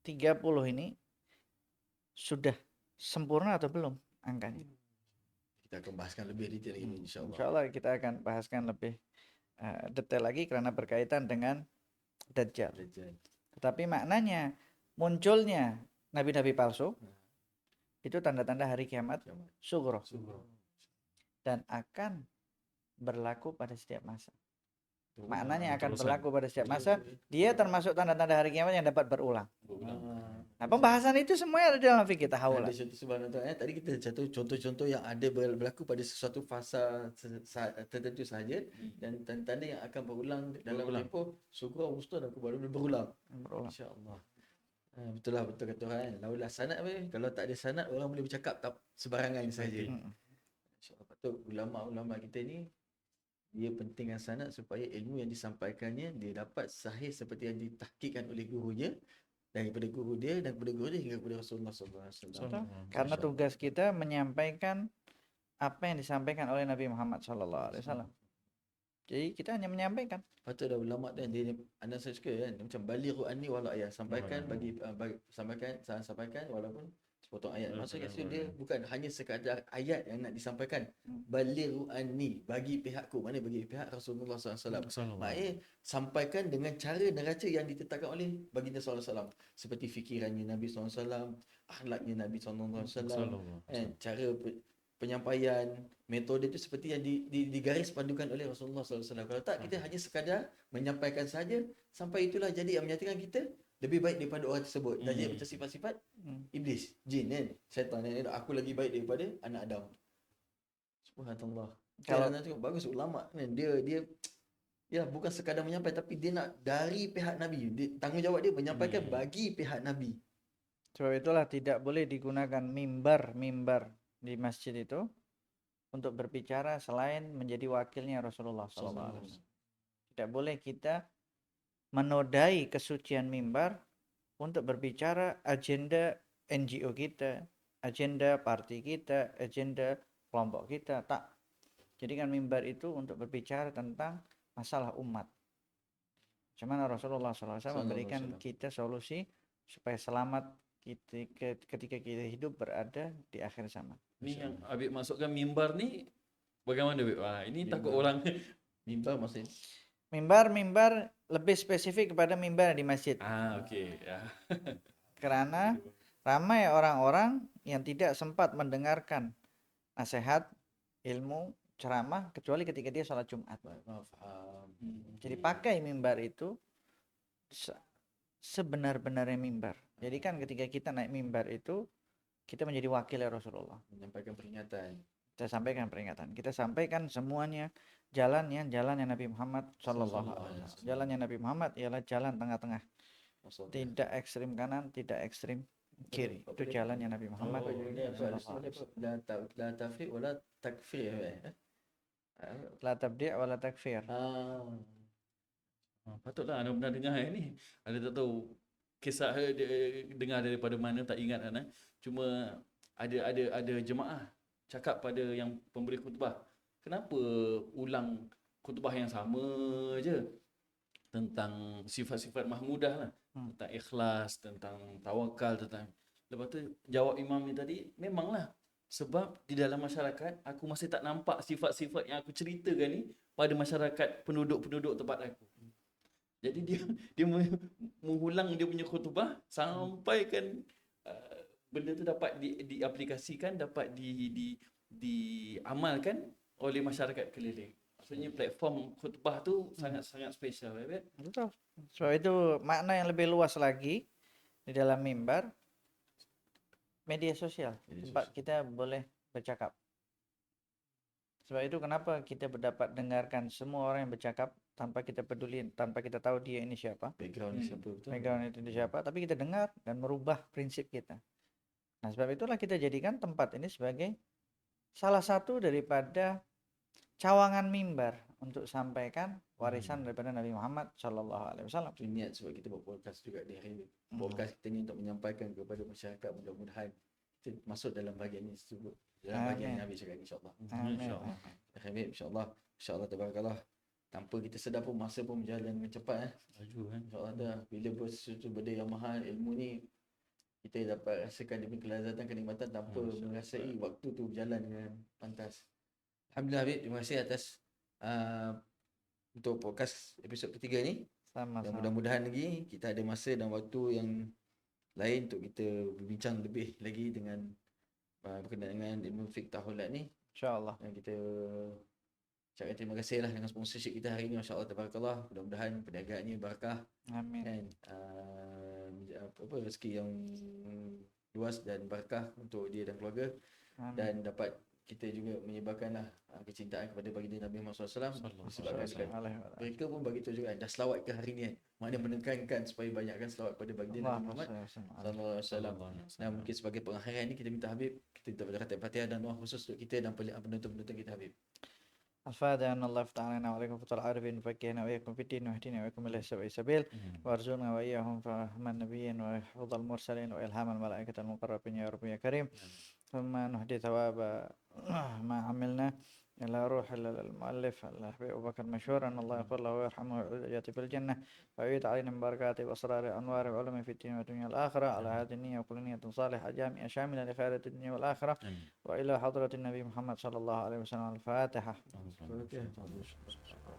30 ini sudah sempurna atau belum angkanya. Kita akan bahaskan lebih detail lagi, insya-Allah. Insya Allah kita akan bahaskan lebih detail lagi karena berkaitan dengan Dajjal. Tetapi maknanya munculnya nabi-nabi palsu itu tanda-tanda hari kiamat sughra dan akan berlaku pada setiap masa. Maknanya akan terusan. berlaku pada setiap masa. Dia termasuk tanda-tanda hari kiamat yang dapat berulang. Nah, pembahasan itu semuanya ada dalam fikih tahawul. Ada contoh subhanallah. Tadi kita jatuh contoh-contoh yang ada berlaku pada sesuatu fasa tertentu sahaja dan tanda-tanda yang akan berulang dalam tempoh sughra, wusta dan kubra berulang. Insya-Allah. Betul lah, betul kata orang kan. Laulah sanad apa? Kalau tak ada sanad orang boleh bercakap tak sebarangan saja. Insya-Allah. Betul, ulama-ulama kita ni dia pentingkan sanad supaya ilmu yang disampaikannya dia dapat sahih seperti yang ditahqiqkan oleh gurunya, daripada guru dia dan kepada guru dia hingga kepada Rasulullah SAW. Karena tugas kita menyampaikan apa yang disampaikan oleh Nabi Muhammad SAW. Jadi kita hanya menyampaikan. Patut dah ulama kan dia anda saya suka kan macam balighu anni walau ayat, sampaikan sampaikan walaupun sepotong ayat. Maksudnya dia bukan hanya sekadar ayat yang nak disampaikan. Balighu anni, bagi pihakku, mana bagi pihak Rasulullah SAW. Maksudnya sampaikan dengan cara neraca yang ditetapkan oleh baginda SAW, seperti fikirannya Nabi SAW, akhlaknya Nabi SAW, cara penyampaian, metode itu seperti yang digaris pandukan oleh Rasulullah SAW. Kalau tak, kita hanya sekadar menyampaikan saja, sampai itulah jadi yang menyatakan kita lebih baik daripada orang tersebut. Dan dia macam sifat-sifat iblis, jin kan, syaitan kan. Aku lagi baik daripada anak Adam. Subhanallah. Kalau nak tengok bagus ulama kan, dia ya bukan sekadar menyampaikan, tapi dia nak dari pihak Nabi. Tanggungjawab dia menyampaikan bagi pihak Nabi. Sebab itulah tidak boleh digunakan mimbar di masjid itu untuk berbicara selain menjadi wakilnya Rasulullah SAW. Tidak boleh kita menodai kesucian mimbar untuk berbicara agenda NGO kita, agenda parti kita, agenda kelompok kita. Tak. Jadikan mimbar itu untuk berbicara tentang masalah umat. Cuman Rasulullah SAW memberikan kita solusi supaya selamat ketika kita hidup berada di akhir zaman. Ni yang Habib masukkan mimbar ni bagaimana Habib? Ini takut orang mimbar maksudnya. Mimbar lebih spesifik kepada mimbar di masjid. Okey. Ya. Karena ramai orang-orang yang tidak sempat mendengarkan nasihat, ilmu, ceramah kecuali ketika dia sholat Jumat. Jadi pakai mimbar itu sebenar-benarnya mimbar. Jadi kan ketika kita naik mimbar itu kita menjadi wakil Rasulullah. Menyampaikan peringatan. Kita sampaikan peringatan. Kita sampaikan semuanya jalannya Nabi Muhammad Sallallahu Alaihi Wasallam. Jalannya Nabi Muhammad ialah jalan tengah-tengah. Tidak ekstrim kanan, tidak ekstrim kiri. Itu jalannya Nabi Muhammad. La tafriq wala takfir. La tabdi' wala takfir. Patutlah anda pernah dengar ni. Ada tak tahu kisah dengar daripada mana tak ingat kan. Cuma ada jemaah cakap pada yang pemberi khutbah, kenapa ulang khutbah yang sama je tentang sifat-sifat mahmudah lah, tentang ikhlas, tentang tawakal, tentang. Lepas tu jawab imam ni tadi, memanglah sebab di dalam masyarakat aku masih tak nampak sifat-sifat yang aku ceritakan ni pada masyarakat penduduk-penduduk tempat aku. Jadi dia mengulang dia punya khutbah sampai kan benda tu dapat diaplikasikan, dapat diamalkan oleh masyarakat keliling. Maksudnya platform khutbah tu sangat-sangat special, Betul. Sebab itu makna yang lebih luas lagi di dalam mimbar media sosial, Media tempat kita boleh bercakap. Sebab itu kenapa kita dapat dengarkan semua orang yang bercakap tanpa kita peduli, tanpa kita tahu dia ini siapa, Background ni siapa betul? background itu dia siapa, tapi kita dengar dan merubah prinsip kita. Nah, sebab itulah kita jadikan tempat ini sebagai salah satu daripada cawangan mimbar untuk sampaikan warisan daripada Nabi Muhammad SAW. Itu niat sebab kita buat podcast juga di hari ini. Podcast kita ni untuk menyampaikan kepada masyarakat, mudah-mudahan kita masuk dalam bahagian ini tersebut. Dalam bahagian Amin. yang habis cakap insya-Allah. Amin. InsyaAllah. Habib insya-Allah. Insya-Allah tabarakallah. Tanpa kita sedar pun masa pun berjalan dengan cepat Laju kan. InsyaAllah dah. Bila sesuatu benda yang mahal, ilmu ni kita dapat rasakan demi kelazatan, kenikmatan tanpa merasai waktu tu berjalan dengan pantas. Alhamdulillah Habib, terima kasih atas untuk podcast episod ketiga ni. Dan Sama-sama. mudah-mudahan lagi kita ada masa dan waktu yang lain untuk kita berbincang lebih lagi dengan berkenaan dengan ilmu fiqh tahulat ni. InsyaAllah. Dan kita ucapkan terima kasih lah dengan sponsorship kita hari ni. Masya Allah tabarakallah. Mudah-mudahan perniagaannya barakah Amin. kan, rezeki yang luas dan barakah untuk dia dan keluarga. Amin. Dan dapat kita juga menyebarkanlah kecintaan kepada baginda Nabi Muhammad SAW. Disebabkan mereka pun bagi tahu juga dah selawat ke hari ni kan. Maknanya menekankan supaya banyakkan selawat kepada baginda Nabi Muhammad sallallahu alaihi wasallam. Dan mungkin sebagai pengakhiran ni kita minta Habib, kita minta pada khatam Fatihah dan doa khusus untuk kita dan penonton-penonton kita Habib. الفاتحة أن الله يفتح علينا وعليكم فتح العارفين وفكهنا وإياكم في الدين واهدنا وإياكم إلى سواء السبيل وارزقنا وإياهم فهم النبيين وحفظ المرسلين وإلهام الملائكة المقربين يا رب يا كريم ثم نهدي ثواب ما عملنا إلى روح المؤلف الحبيب أبو بكر مشهور أن الله يغفر له ويرحمه ويعطي في الجنة ويعيد علينا من بركاته وأسرار أنوار وعلوم في الدين والدنيا والآخرة على هذه النية وكل نية صالحة جامعة شاملة لخير الدنيا والآخرة وإلى حضرة النبي محمد صلى الله عليه وسلم الفاتحة. Okey.